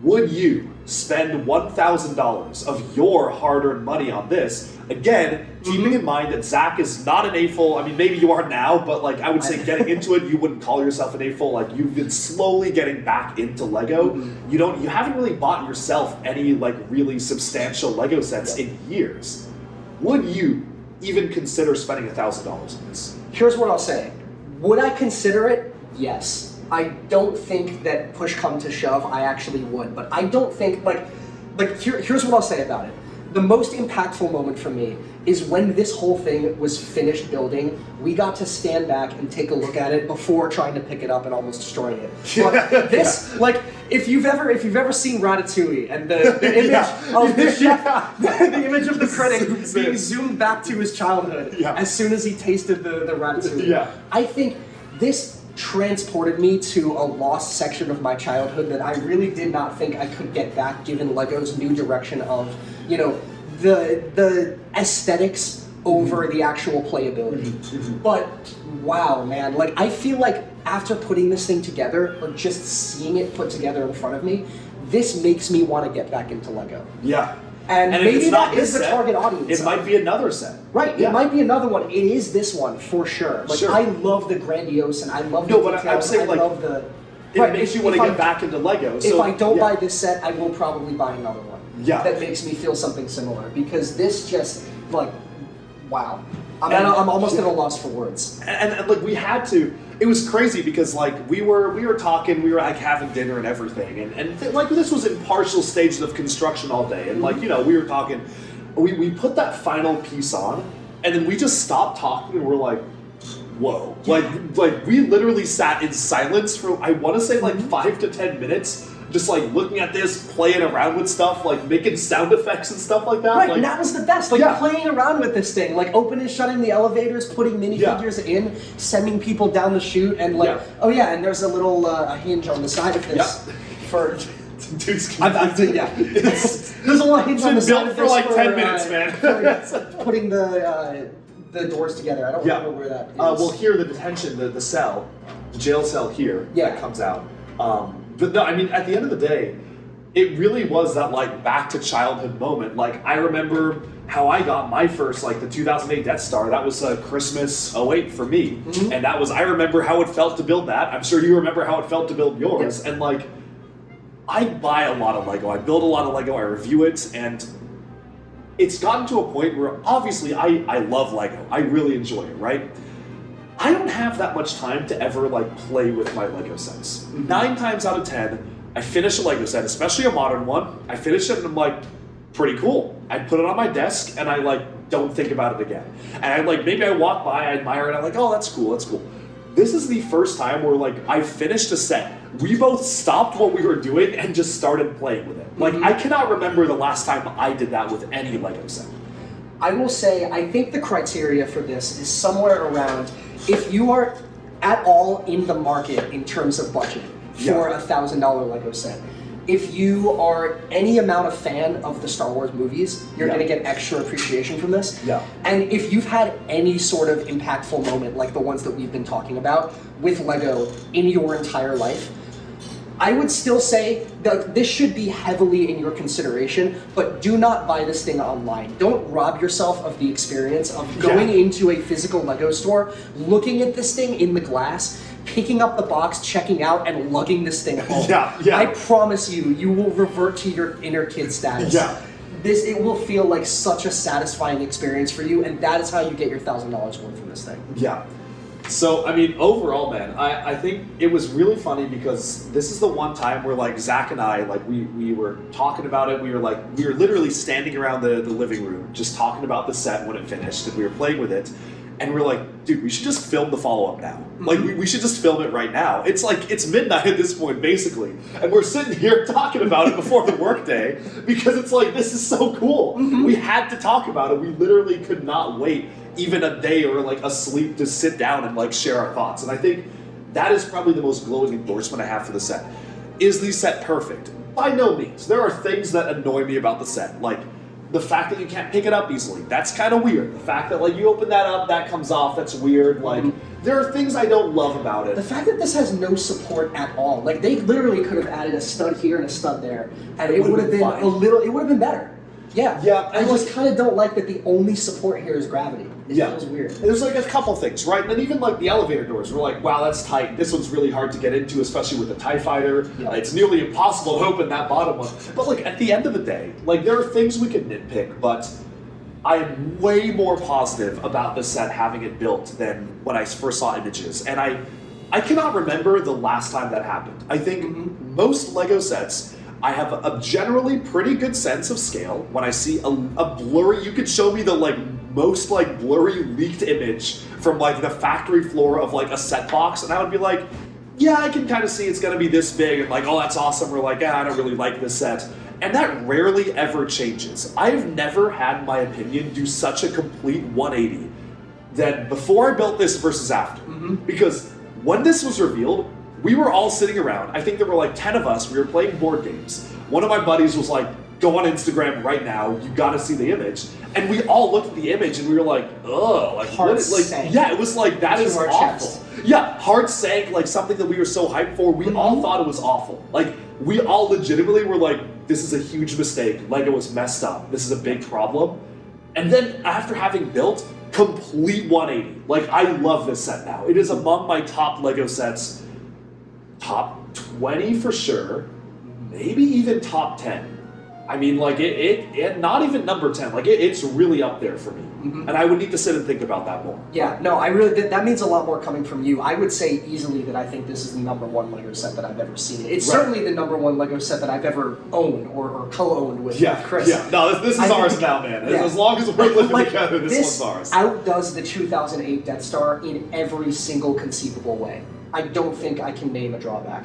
Would you spend $1,000 of your hard-earned money on this? Again, keeping in mind that Zach is not an A-full. I mean, maybe you are now, but like I would say getting into it, you wouldn't call yourself an A-full. Like you've been slowly getting back into LEGO. You haven't really bought yourself any like really substantial LEGO sets in years. Would you even consider spending $1,000 on this? Here's what I'll say. Would I consider it? Yes. I don't think that push come to shove, I actually would, but I don't think, here's what I'll say about it. The most impactful moment for me is when this whole thing was finished building, we got to stand back and take a look at it before trying to pick it up and almost destroying it. But this, if you've ever seen Ratatouille and the image of the chef, the image of the critic being zoomed back to his childhood as soon as he tasted the Ratatouille. I think this transported me to a lost section of my childhood that I really did not think I could get back given LEGO's new direction of, the aesthetics over the actual playability. But wow, man, I feel like after putting this thing together or just seeing it put together in front of me, this makes me want to get back into LEGO. Yeah. And maybe that is the target audience. It might be another set. Right, it might be another one. It is this one, for sure. I love the grandiose, and I love the details. But I'm saying, I love the... It makes you want to get back into LEGO. So, if I don't buy this set, I will probably buy another one. Yeah. That makes me feel something similar, because this just, wow. I'm almost at a loss for words. And we had to... It was crazy because we were talking, we were having dinner and everything, and this was in partial stages of construction all day, and we were talking, we put that final piece on, and then we just stopped talking and we're like, whoa, we literally sat in silence for I want to say 5 to 10 minutes. Just looking at this, playing around with stuff, making sound effects and stuff like that. Right, and that was the best. Playing around with this thing, opening and shutting the elevators, putting minifigures in, sending people down the chute, and oh yeah, and there's a little a hinge on the side of this for. Dude's there's a little hinge on the side of this for 10 minutes, man. For putting the doors together. I don't remember where that is. Well, here the detention, the cell, the jail cell here that comes out. But no, I mean, at the end of the day, it really was that back to childhood moment. I remember how I got my first, the 2008 Death Star. That was Christmas '08 for me. And that was, I remember how it felt to build that. I'm sure you remember how it felt to build yours. And I buy a lot of LEGO. I build a lot of LEGO. I review it. And it's gotten to a point where obviously I love LEGO. I really enjoy it, right? I don't have that much time to ever play with my LEGO sets. 9 times out of 10, I finish a LEGO set, especially a modern one. I finish it and I'm pretty cool. I put it on my desk and I don't think about it again. And maybe I walk by, I admire it, I'm oh, that's cool, that's cool. This is the first time where I finished a set. We both stopped what we were doing and just started playing with it. I cannot remember the last time I did that with any LEGO set. I will say, I think the criteria for this is somewhere around, if you are at all in the market in terms of budget for a $1,000 LEGO set, if you are any amount of fan of the Star Wars movies, you're going to get extra appreciation from this. And if you've had any sort of impactful moment like the ones that we've been talking about with LEGO in your entire life, I would still say that this should be heavily in your consideration, but do not buy this thing online. Don't rob yourself of the experience of going into a physical LEGO store, looking at this thing in the glass, picking up the box, checking out, and lugging this thing home. I promise you, you will revert to your inner kid status. It will feel like such a satisfying experience for you, and that is how you get your $1,000 worth from this thing. So, I mean, overall, man, I think it was really funny because this is the one time where, like, Zach and I, like, we were talking about it. We were literally standing around the living room just talking about the set when it finished, and we were playing with it. And we're like, dude, we should just film the follow-up now. Like, we should just film it right now. It's like, it's midnight at this point, basically. And we're sitting here talking about it before the workday because it's like, this is so cool. We had to talk about it. We literally could not wait even a day or like a sleep to sit down and like share our thoughts. And I think that is probably the most glowing endorsement I have for the set. Is the set perfect? By no means. There are things that annoy me about the set, like the fact that you can't pick it up easily. That's kind of weird. The fact that like you open that up, that comes off, that's weird. Like there are things I don't love about it. The fact that this has no support at all. Like they literally could have added a stud here and a stud there, and it would have been fine. It would have been better. I just kind of don't like that the only support here is gravity. It feels weird. There's like a couple things, right? And then even like the elevator doors, we're like, wow, that's tight. This one's really hard to get into, especially with the TIE Fighter. It's nearly impossible to open that bottom one. But like at the end of the day, like there are things we could nitpick, but I am way more positive about this set having it built than when I first saw images. And I cannot remember the last time that happened. I think most LEGO sets, I have a generally pretty good sense of scale. When I see a blurry, you could show me the like most like blurry leaked image from like the factory floor of like a set box, and I would be like, yeah, I can kind of see it's gonna be this big, and like, oh, that's awesome. We're like, I don't really like this set. And that rarely ever changes. I've never had my opinion do such a complete 180 than before I built this versus after. Because when this was revealed, we were all sitting around. I think there were like 10 of us. We were playing board games. One of my buddies was like, go on Instagram right now. You got to see the image. And we all looked at the image and we were like, ugh. Like, heart sank. Yeah, it was like, that is awful. Chest. Yeah, heart sank, like something that we were so hyped for. We all thought it was awful. Like, we all legitimately were like, this is a huge mistake. LEGO was messed up. This is a big problem. And then after having built, complete 180. Like, I love this set now. It is among my top LEGO sets. Top 20 for sure, maybe even top 10. I mean, like it not even number 10. Like it's really up there for me, and I would need to sit and think about that more. Yeah, no, I really that means a lot more coming from you. I would say easily that I think this is the number 1 LEGO set that I've ever seen. It's certainly the number 1 LEGO set that I've ever owned or co-owned with Chris. Yeah, no, this is ours now, man. As long as we're living together, this one's ours. Outdoes the 2008 Death Star in every single conceivable way. I don't think I can name a drawback.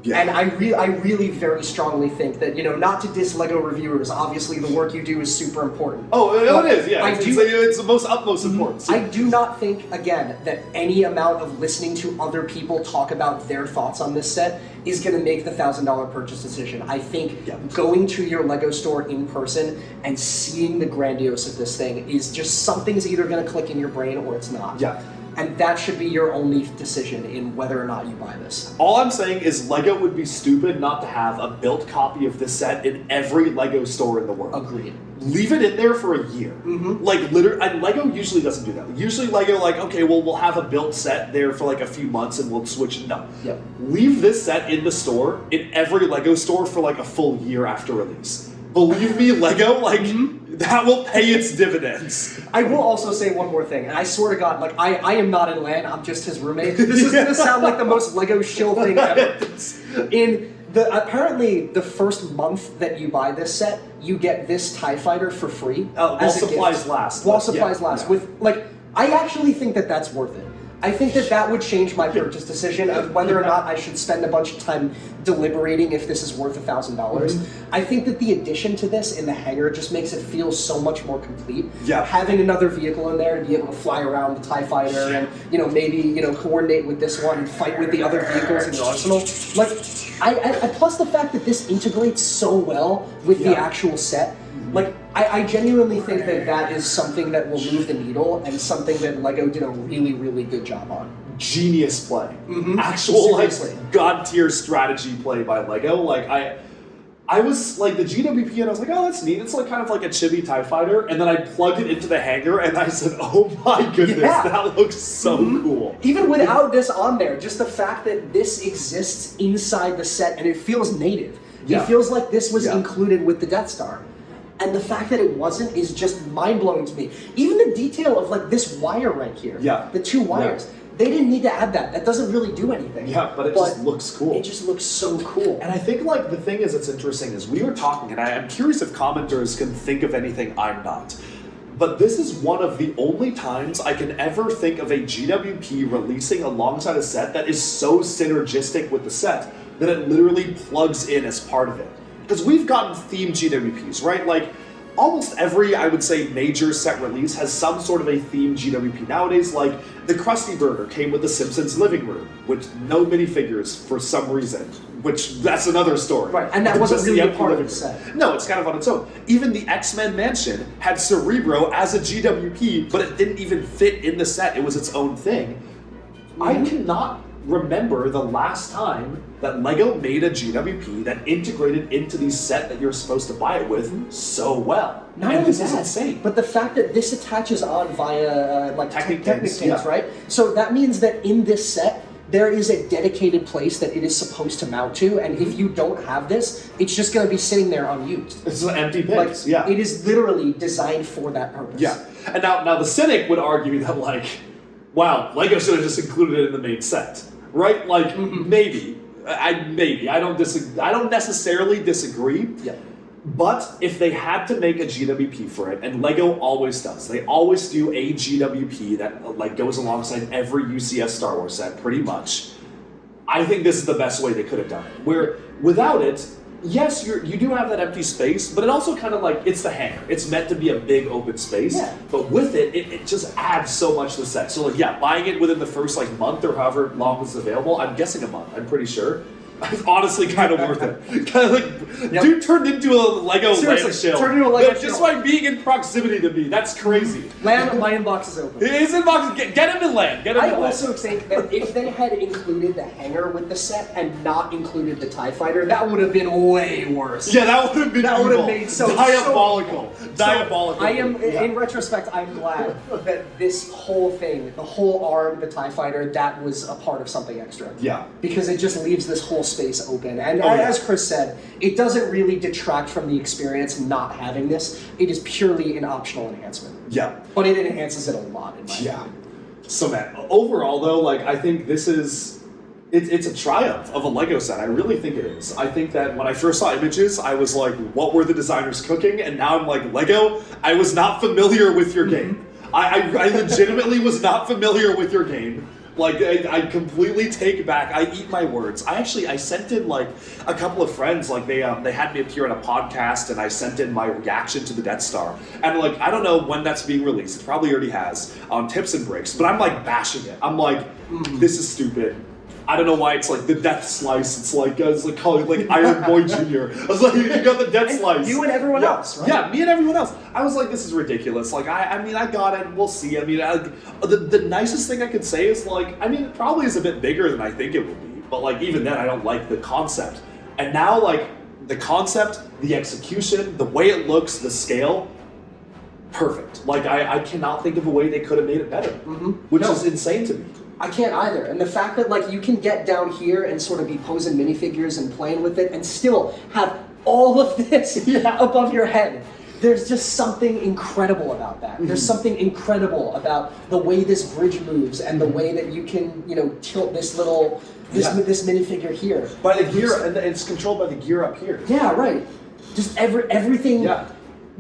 And I really very strongly think that, not to diss LEGO reviewers, obviously the work you do is super important. Oh, it is, yeah. It's the utmost importance. I do not think, again, that any amount of listening to other people talk about their thoughts on this set is going to make the $1,000 purchase decision. I think going to your LEGO store in person and seeing the grandiose of this thing is just something's either going to click in your brain or it's not. And that should be your only decision in whether or not you buy this. All I'm saying is LEGO would be stupid not to have a built copy of this set in every LEGO store in the world. Agreed. Leave it in there for a year. Like, literally, and LEGO usually doesn't do that. Usually LEGO, like, okay, well, we'll have a built set there for like a few months and we'll switch. No. Leave this set in the store, in every LEGO store for like a full year after release. Believe me, LEGO, like, that will pay its dividends. I will also say one more thing, and I swear to God, like, I am not in LAN, I'm just his roommate. This is gonna sound like the most LEGO shill thing ever. Apparently, the first month that you buy this set, you get this TIE Fighter for free. While supplies last. While supplies last. With, like, I actually think that that's worth it. I think that would change my purchase decision of whether or not I should spend a bunch of time deliberating if this is worth $1,000. I think that the addition to this in the hangar just makes it feel so much more complete. Having another vehicle in there to be able to fly around the TIE Fighter and maybe coordinate with this one and fight with the other vehicles in the arsenal. Like, I plus the fact that this integrates so well with the actual set. Like, I genuinely think that is something that will move the needle and something that LEGO did a really, really good job on. genius play. Actual Seriously. like god tier strategy play by LEGO. Like I was like the GWP and I was like, oh, that's neat. It's like kind of like a chibi TIE fighter. And then I plugged it into the hangar and I said, oh my goodness, that looks so cool. Even without this on there, just the fact that this exists inside the set and it feels native. Yeah. It feels like this was included with the Death Star. And the fact that it wasn't is just mind-blowing to me. Even the detail of like this wire right here, the 2 wires. They didn't need to add that. That doesn't really do anything. Yeah, but it just looks cool. It just looks so cool. And I think like the thing is that's interesting is we were talking, and I'm curious if commenters can think of anything I'm not. But this is one of the only times I can ever think of a GWP releasing alongside a set that is so synergistic with the set that it literally plugs in as part of it. Because we've gotten themed GWPs, right? Like almost every, I would say, major set release has some sort of a themed GWP nowadays. Like the Krusty Burger came with the Simpsons living room, with no minifigures for some reason, which that's another story. Right, and that wasn't really a part of the set. No, it's kind of on its own. Even the X-Men Mansion had Cerebro as a GWP, but it didn't even fit in the set. It was its own thing. I cannot remember the last time that LEGO made a GWP that integrated into the set that you're supposed to buy it with so well. Not and only this that, is insane. but the fact that this attaches on via like Technic Technic things, right? So that means that in this set, there is a dedicated place that it is supposed to mount to, and if you don't have this, it's just going to be sitting there unused. It's an empty pigs, It is literally designed for that purpose. Yeah, and now the cynic would argue that like, wow, LEGO should have just included it in the main set, right? Like maybe. I don't necessarily disagree. Yeah. But if they had to make a GWP for it, and LEGO always does, they always do a GWP that like goes alongside every UCS Star Wars set, pretty much. I think this is the best way they could have done it. Where without it, yes, you do have that empty space, but it also kind of like it's the hangar. It's meant to be a big open space. Yeah. But with it, it just adds so much to the set. So like buying it within the first like month or however long it's available, I'm guessing a month, I'm pretty sure. It's honestly kind of worth it. Kind of like, dude turned into a LEGO land shield. Turned into a LEGO Just shield. by being in proximity to me. That's crazy. Land, my inbox is open. His inbox, get him in land. Get him I in land. also think that if they had included the hangar with the set and not included the TIE fighter, that would have been way worse. Yeah, that would have been That would have made diabolical. Diabolical. I am, in retrospect, I'm glad that this whole thing, the whole arm, the TIE fighter, that was a part of something extra. Yeah. Because it just leaves this whole space open. And as Chris said, it doesn't really detract from the experience not having this. It is purely an optional enhancement. Yeah. But it enhances it a lot, in my opinion. So man, overall though, like I think this is it's a triumph of a LEGO set. I really think it is. I think that when I first saw images, I was like, what were the designers cooking? And now I'm like, LEGO, I was not familiar with your game. I legitimately was not familiar with your game. Like, I completely take back, I eat my words. I sent in, like, a couple of friends, like, they had me appear on a podcast, and I sent in my reaction to the Death Star. And, like, I don't know when that's being released. It probably already has, on Tips and Bricks. But I'm, like, bashing it. I'm like, this is stupid. I don't know why it's like the Death Slice. It's like calling it like Iron Boy Jr. I was like, you got the Death Slice. You and everyone else, right? Yeah, me and everyone else. I was like, this is ridiculous. Like, I mean, I got it. We'll see. I mean, the nicest thing I could say is like, I mean, it probably is a bit bigger than I think it will be. But like, even then, I don't like the concept. And now, like, the concept, the execution, the way it looks, the scale, perfect. Like, I cannot think of a way they could have made it better, which is insane to me. I can't either. And the fact that like you can get down here and sort of be posing minifigures and playing with it and still have all of this above your head. There's just something incredible about that. There's something incredible about the way this bridge moves and the way that you can, you know, tilt this little this minifigure here. By the gear, and it's controlled by the gear up here. Yeah, right. Just everything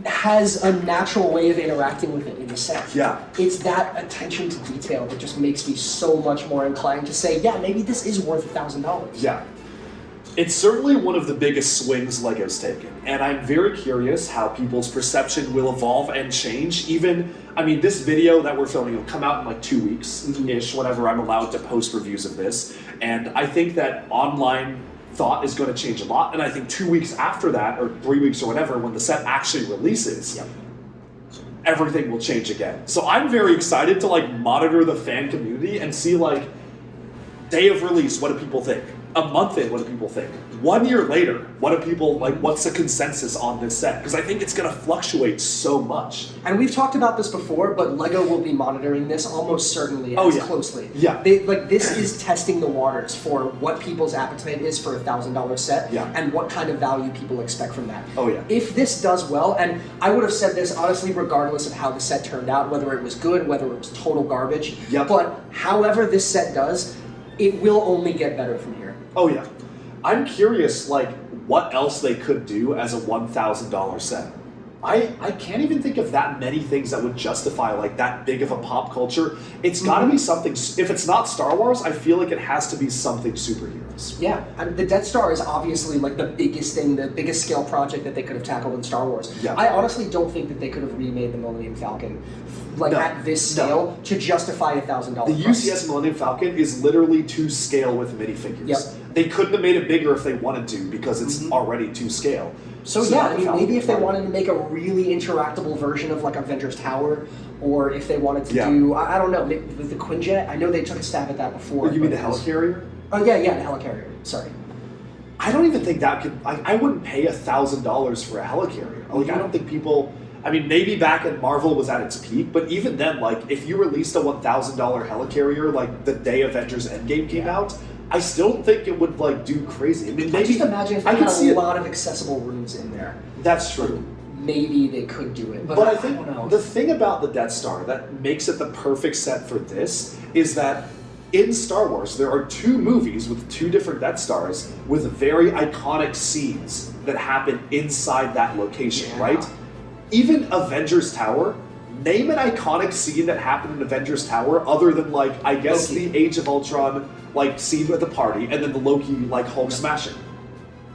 has a natural way of interacting with it in the set. Yeah. It's that attention to detail that just makes me so much more inclined to say, yeah, maybe this is worth $1,000. Yeah. It's certainly one of the biggest swings LEGO's taken, and I'm very curious how people's perception will evolve and change. Even, I mean, this video that we're filming will come out in like 2 weeks-ish, whenever I'm allowed to post reviews of this, and I think that online thought is going to change a lot, and I think 2 weeks after that, or 3 weeks or whatever, when the set actually releases, everything will change again. So I'm very excited to like monitor the fan community and see like, Day of release, what do people think? A month in, what do people think? 1 year later, what do people, like, what's the consensus on this set? Because I think it's going to fluctuate so much. And we've talked about this before, but LEGO will be monitoring this almost certainly as closely. Yeah. This is testing the waters for what people's appetite is for a $1,000 set and what kind of value people expect from that. Oh, yeah. If this does well, and I would have said this honestly regardless of how the set turned out, whether it was good, whether it was total garbage, but however this set does, it will only get better from here. Oh, yeah. I'm curious, like, what else they could do as a $1,000 set. I can't even think of that many things that would justify, like, that big of a pop culture. It's got to be something, if it's not Star Wars, I feel like it has to be something superheroes. Yeah, and the Death Star is obviously, like, the biggest thing, the biggest scale project that they could have tackled in Star Wars. Yeah. I honestly don't think that they could have remade the Millennium Falcon, like, at this scale to justify $1,000. The UCS Millennium Falcon is literally to scale with minifigures. Yep. They couldn't have made it bigger if they wanted to because it's already to scale. So yeah, I mean, maybe if they wanted to make a really interactable version of, like, Avengers Tower, or if they wanted to do, I don't know, maybe with the Quinjet, I know they took a stab at that before. You mean the helicarrier? Oh yeah, the helicarrier, sorry. I don't even think that could, I wouldn't pay $1,000 for a helicarrier. Like, I don't think people, I mean, maybe back at Marvel was at its peak, but even then, like, if you released a $1,000 helicarrier, like, the day Avengers Endgame came out, I still don't think it would, like, do crazy. I mean, maybe, just imagine if they had a lot of accessible rooms in there. That's true. Maybe they could do it, but I think don't know. The thing about the Death Star that makes it the perfect set for this is that in Star Wars, there are 2 movies with 2 different Death Stars with very iconic scenes that happen inside that location, right? Even Avengers Tower, name an iconic scene that happened in Avengers Tower other than, like, I guess the Age of Ultron, like, scene at the party, and then the Loki, like, Hulk smashing.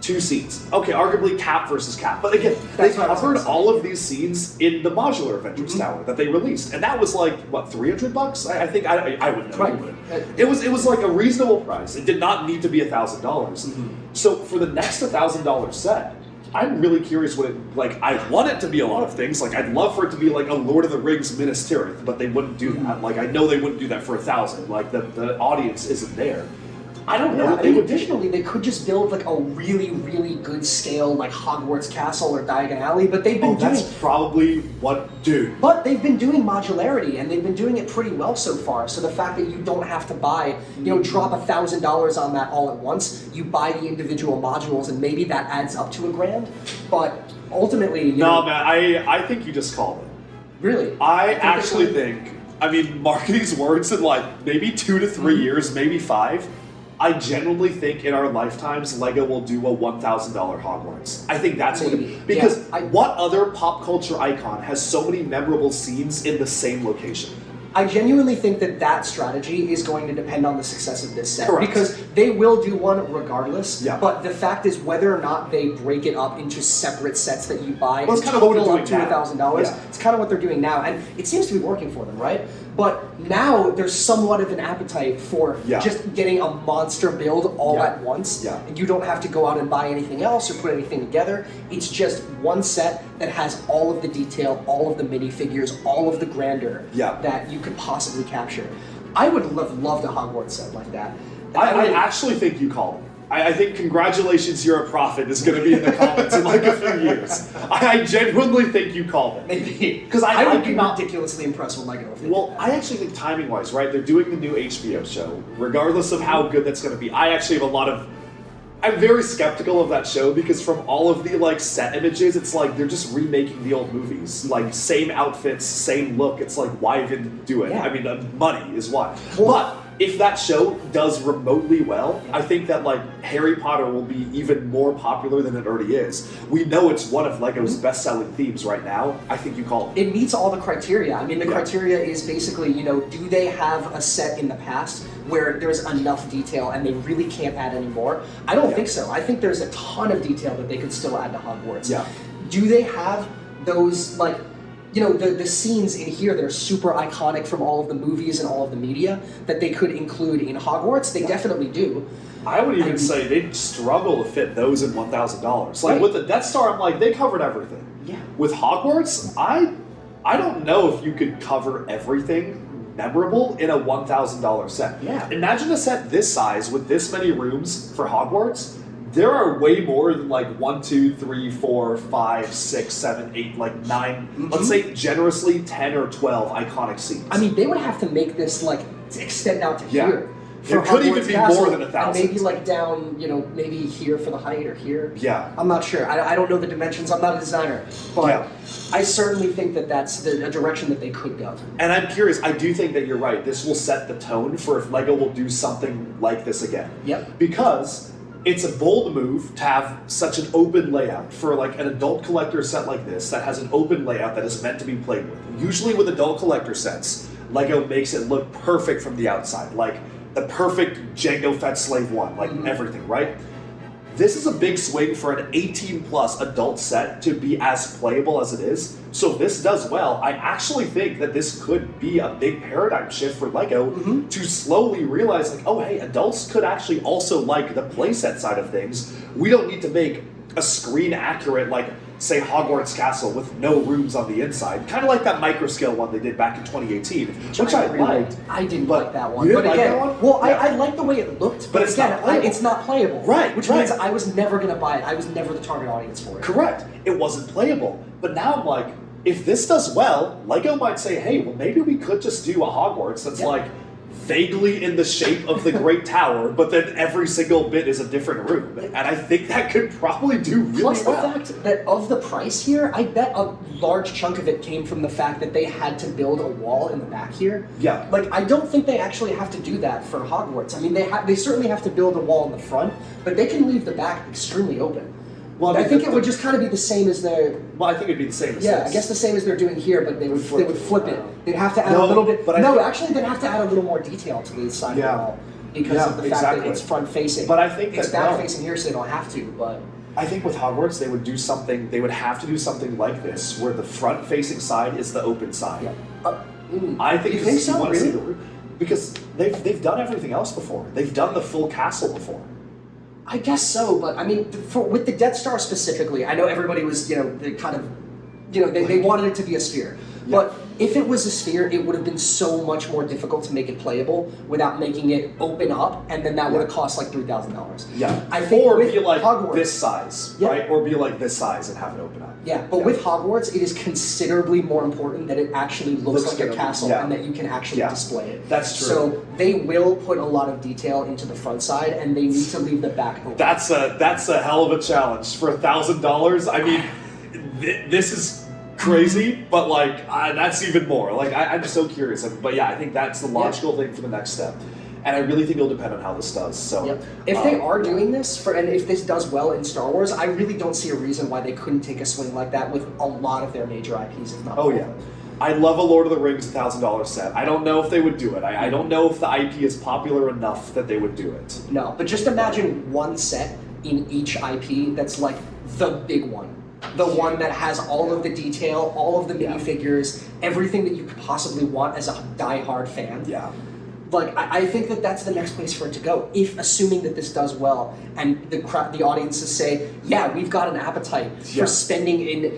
2 scenes. Okay, arguably Cap versus Cap. But again, they covered all of these scenes in the modular Avengers Tower that they released. And that was like, what, $300? I think, I wouldn't know. Right. It was like a reasonable price. It did not need to be $1,000. So for the next $1,000 set, I'm really curious what it, like, I want it to be a lot of things. Like, I'd love for it to be like a Lord of the Rings Minas Tirith, but they wouldn't do that. Like, I know they wouldn't do that for $1,000. Like, the audience isn't there. I don't know. Additionally, they could just build, like, a really, really good scale, like, Hogwarts Castle or Diagon Alley, but they've been doing... that's probably what... Dude. But they've been doing modularity, and they've been doing it pretty well so far, so the fact that you don't have to buy, drop $1,000 on that all at once, you buy the individual modules, and maybe that adds up to $1,000, but ultimately... No, man, I think you just called it. Really? I actually think, I mean, mark these words in, like, maybe 2 to 3 years, maybe 5... I genuinely think in our lifetimes, LEGO will do a $1,000 Hogwarts. I think that's what it, because what other pop culture icon has so many memorable scenes in the same location? I genuinely think that strategy is going to depend on the success of this set. Correct. Because they will do one regardless, yeah. But the fact is whether or not they break it up into separate sets that you buy and total up to $1,000, yeah. It's kind of what they're doing now. And it seems to be working for them, right? But now there's somewhat of an appetite for just getting a monster build all at once. Yeah. And you don't have to go out and buy anything else or put anything together. It's just one set that has all of the detail, all of the minifigures, all of the grandeur that you could possibly capture. I would have loved a Hogwarts set like that. I actually think you called it. I think congratulations, you're a prophet is going to be in the comments in like a few years. I genuinely think you called it. Maybe. Because I would be ridiculously impressed with LEGO if they did that. I actually think timing-wise, right, they're doing the new HBO show. Regardless of how good that's going to be, I actually have I'm very skeptical of that show because from all of the, like, set images, it's like they're just remaking the old movies. Like, same outfits, same look. It's like, why even do it? Yeah. I mean, money is why. But if that show does remotely well, I think that, like, Harry Potter will be even more popular than it already is. We know it's one of LEGO's best-selling themes right now. I think you call it. It meets all the criteria. I mean, the criteria is basically, do they have a set in the past where there's enough detail and they really can't add any more? I don't think so. I think there's a ton of detail that they could still add to Hogwarts. Yeah. Do they have those, like, the scenes in here that are super iconic from all of the movies and all of the media that they could include in Hogwarts? They definitely do. I would even say they'd struggle to fit those in $1,000. Like, with the Death Star, I'm like, they covered everything. Yeah. With Hogwarts, I don't know if you could cover everything memorable in a $1,000 set. Yeah. Imagine a set this size with this many rooms for Hogwarts. There are way more than like 1, 2, 3, 4, 5, 6, 7, 8, like 9, let's say generously 10 or 12 iconic scenes. I mean, they would have to make this like extend out to here. It could even be more than 1,000. And maybe like down, maybe here for the height or here. Yeah. I'm not sure. I don't know the dimensions. I'm not a designer. But I certainly think that that's a direction that they could go. And I'm curious, I do think that you're right. This will set the tone for if LEGO will do something like this again. Yep. Because it's a bold move to have such an open layout for like an adult collector set like this that has an open layout that is meant to be played with. Usually with adult collector sets, LEGO makes it look perfect from the outside. Like the perfect Jango Fett Slave 1, like everything, right? This is a big swing for an 18-plus adult set to be as playable as it is. So if this does well, I actually think that this could be a big paradigm shift for LEGO to slowly realize, like, oh, hey, adults could actually also like the playset side of things. We don't need to make a screen-accurate, like, say, Hogwarts Castle with no rooms on the inside. Kind of like that microscale one they did back in 2018, which I liked. I didn't like that one. You But didn't again, like that one? well, Yeah. I like the way it looked, But it's not playable. it's not playable. Right, Which right. means I was never going to buy it. I was never the target audience for it. Correct. It wasn't playable. But now I'm like, if this does well, LEGO might say, hey, well, maybe we could just do a Hogwarts that's like vaguely in the shape of the Great Tower, but then every single bit is a different room. And I think that could probably do really Plus well. the fact that of the price here, I bet a large chunk of it came from the fact that they had to build a wall in the back here. Yeah. Like, I don't think they actually have to do that for Hogwarts. I mean, they certainly have to build a wall in the front, but they can leave the back extremely open. Well, I think it would just kind of be the same as their... Well, I think it'd be the same as Yeah, this. I guess the same as they're doing here, but they would flip it. They'd have to add No, a little bit... but actually, they'd have to add a little more detail to the side of the wall because of the fact that it's front-facing. But I think it's that back-facing here, so they don't have to, but... I think with Hogwarts, they would have to do something like this, where the front-facing side is the open side. Yeah. I think You think so? want to see Really? because they've done everything else before. They've done the full castle before. I guess so, but I mean, with the Death Star specifically, I know everybody was, they kind of, they wanted it to be a sphere. Yeah. But if it was a sphere, it would have been so much more difficult to make it playable without making it open up, and then that would have cost like $3,000. Yeah. I think or with be like Hogwarts, this size, right? Or be like this size and have it open up. Yeah, but with Hogwarts, it is considerably more important that it actually looks like a castle and that you can actually display it. That's true. So they will put a lot of detail into the front side, and they need to leave the back open. That's a hell of a challenge for $1,000. I mean, this is crazy, but like that's even more. Like I'm just so curious. But yeah, I think that's the logical thing for the next step. And I really think it'll depend on how this does. So, if they are doing this, and if this does well in Star Wars, I really don't see a reason why they couldn't take a swing like that with a lot of their major IPs, if not. Oh yeah, I love a Lord of the Rings $1,000 set. I don't know if they would do it. I don't know if the IP is popular enough that they would do it. No, but just imagine one set in each IP that's like the big one. The one that has all of the detail, all of the minifigures, everything that you could possibly want as a die-hard fan. Yeah. Like, I think that that's the next place for it to go, if assuming that this does well, and the audiences say, yeah, we've got an appetite for spending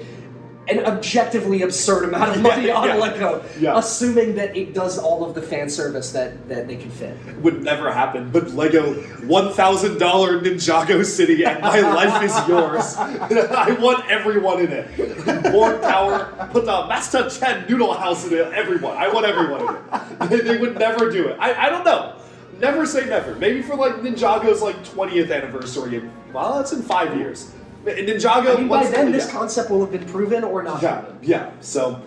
an objectively absurd amount of money on LEGO, assuming that it does all of the fan service that they can fit. Would never happen, but LEGO $1,000 Ninjago City and my life is yours. I want everyone in it. Borg Tower, put the Master Chen Noodle House in it, everyone. I want everyone in it. They would never do it. I don't know. Never say never. Maybe for like Ninjago's like 20th anniversary, well, that's in 5 years. Ninjago. I mean, by then, this concept will have been proven or not proven. Yeah. So,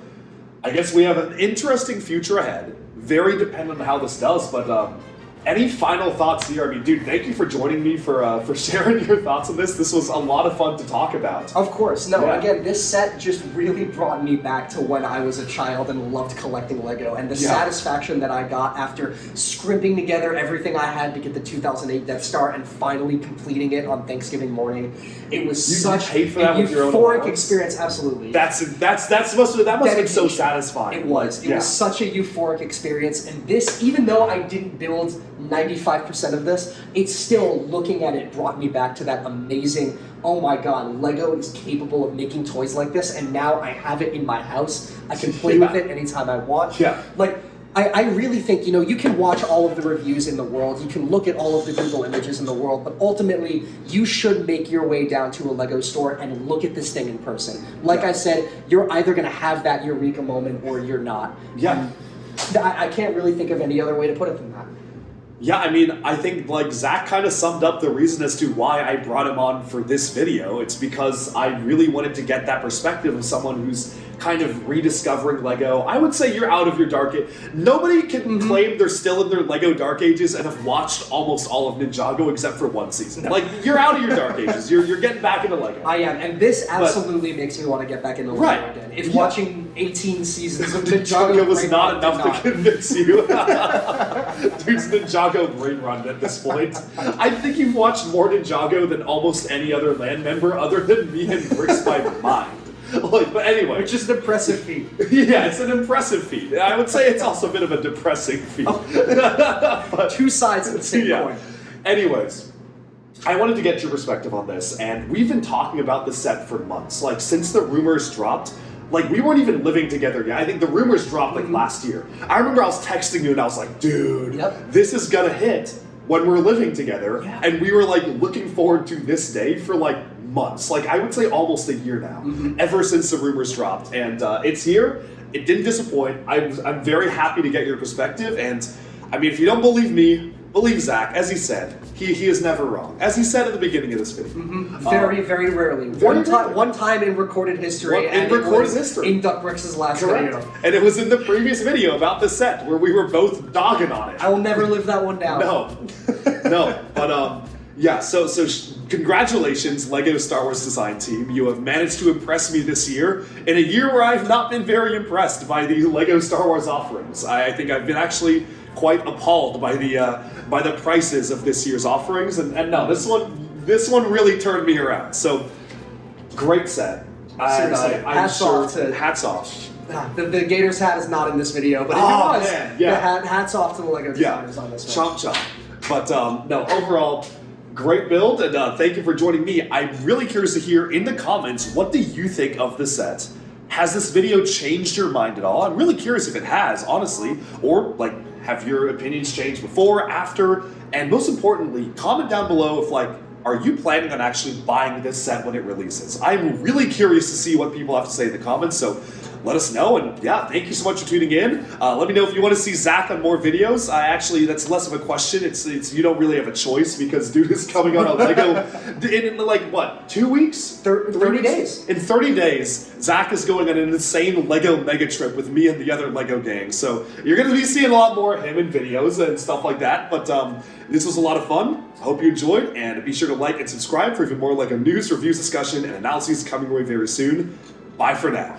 I guess we have an interesting future ahead. Very dependent on how this does, but any final thoughts here? I mean, dude, thank you for joining me for sharing your thoughts on this. This was a lot of fun to talk about. Of course. No, again, this set just really brought me back to when I was a child and loved collecting LEGO, and the satisfaction that I got after scrimping together everything I had to get the 2008 Death Star and finally completing it on Thanksgiving morning. It was such a euphoric experience. Absolutely. That must have been so satisfying. It was. It was such a euphoric experience, and this, even though I didn't build 95% of this, it's still, looking at it, brought me back to that amazing, oh my god, LEGO is capable of making toys like this, and now I have it in my house. I can play with it anytime I want. Yeah. Like, I really think, you know, you can watch all of the reviews in the world, you can look at all of the Google images in the world, but ultimately you should make your way down to a LEGO store and look at this thing in person. Like I said, you're either going to have that eureka moment or you're not. Yeah. I can't really think of any other way to put it than that. Yeah, I mean, I think like Zach kind of summed up the reason as to why I brought him on for this video. It's because I really wanted to get that perspective of someone who's kind of rediscovering LEGO. I would say you're out of your dark age. Nobody can claim they're still in their LEGO dark ages and have watched almost all of Ninjago except for one season. Like, you're out of your dark ages. You're getting back into LEGO. I am, and this absolutely makes me want to get back into LEGO again. If watching 18 seasons of Ninjago was not enough to convince you. Dude's Ninjago brain run at this point. I think you've watched more Ninjago than almost any other land member other than me and Bricks by mind. Like, but anyway. Which is an impressive feat. Yeah, it's an impressive feat. I would say it's also a bit of a depressing feat. But two sides of the same coin. Anyways, I wanted to get your perspective on this, and we've been talking about the set for months. Like, since the rumors dropped, like, we weren't even living together yet. I think the rumors dropped, like, last year. I remember I was texting you, and I was like, dude, this is gonna hit when we're living together. Yeah. And we were, like, looking forward to this day for, like, months. Like, I would say almost a year now, ever since the rumors dropped. And it's here. It didn't disappoint. I'm very happy to get your perspective. And, I mean, if you don't believe me, believe Zach. As he said, he is never wrong. As he said at the beginning of this video. Very, very rarely. One time in recorded history. In Duck Bricks' last video. And it was in the previous video about the set where we were both dogging on it. I will never live that one down. No. But, yeah, so congratulations, LEGO Star Wars design team. You have managed to impress me this year, in a year where I've not been very impressed by the LEGO Star Wars offerings. I think I've been actually quite appalled by the prices of this year's offerings, and no, this one really turned me around. So, great set. Seriously, hats off. The Gators hat is not in this video, but if it was, hats off to the LEGO designers on this one. Chomp. But no, overall, great build, and thank you for joining me. I'm really curious to hear in the comments, what do you think of the set? Has this video changed your mind at all? I'm really curious if it has, honestly. Or, like, have your opinions changed before, after? And most importantly, comment down below if, like, are you planning on actually buying this set when it releases? I'm really curious to see what people have to say in the comments, so let us know. And yeah, thank you so much for tuning in. Let me know if you want to see Zach on more videos. Actually, that's less of a question. It's you don't really have a choice because dude is coming on a LEGO in like what, 2 weeks? 30 days. In 30 days, Zach is going on an insane LEGO mega trip with me and the other LEGO gang. So you're going to be seeing a lot more of him in videos and stuff like that. But this was a lot of fun. I hope you enjoyed, and be sure to like and subscribe for even more LEGO news, reviews, discussion, and analyses coming your way very soon. Bye for now.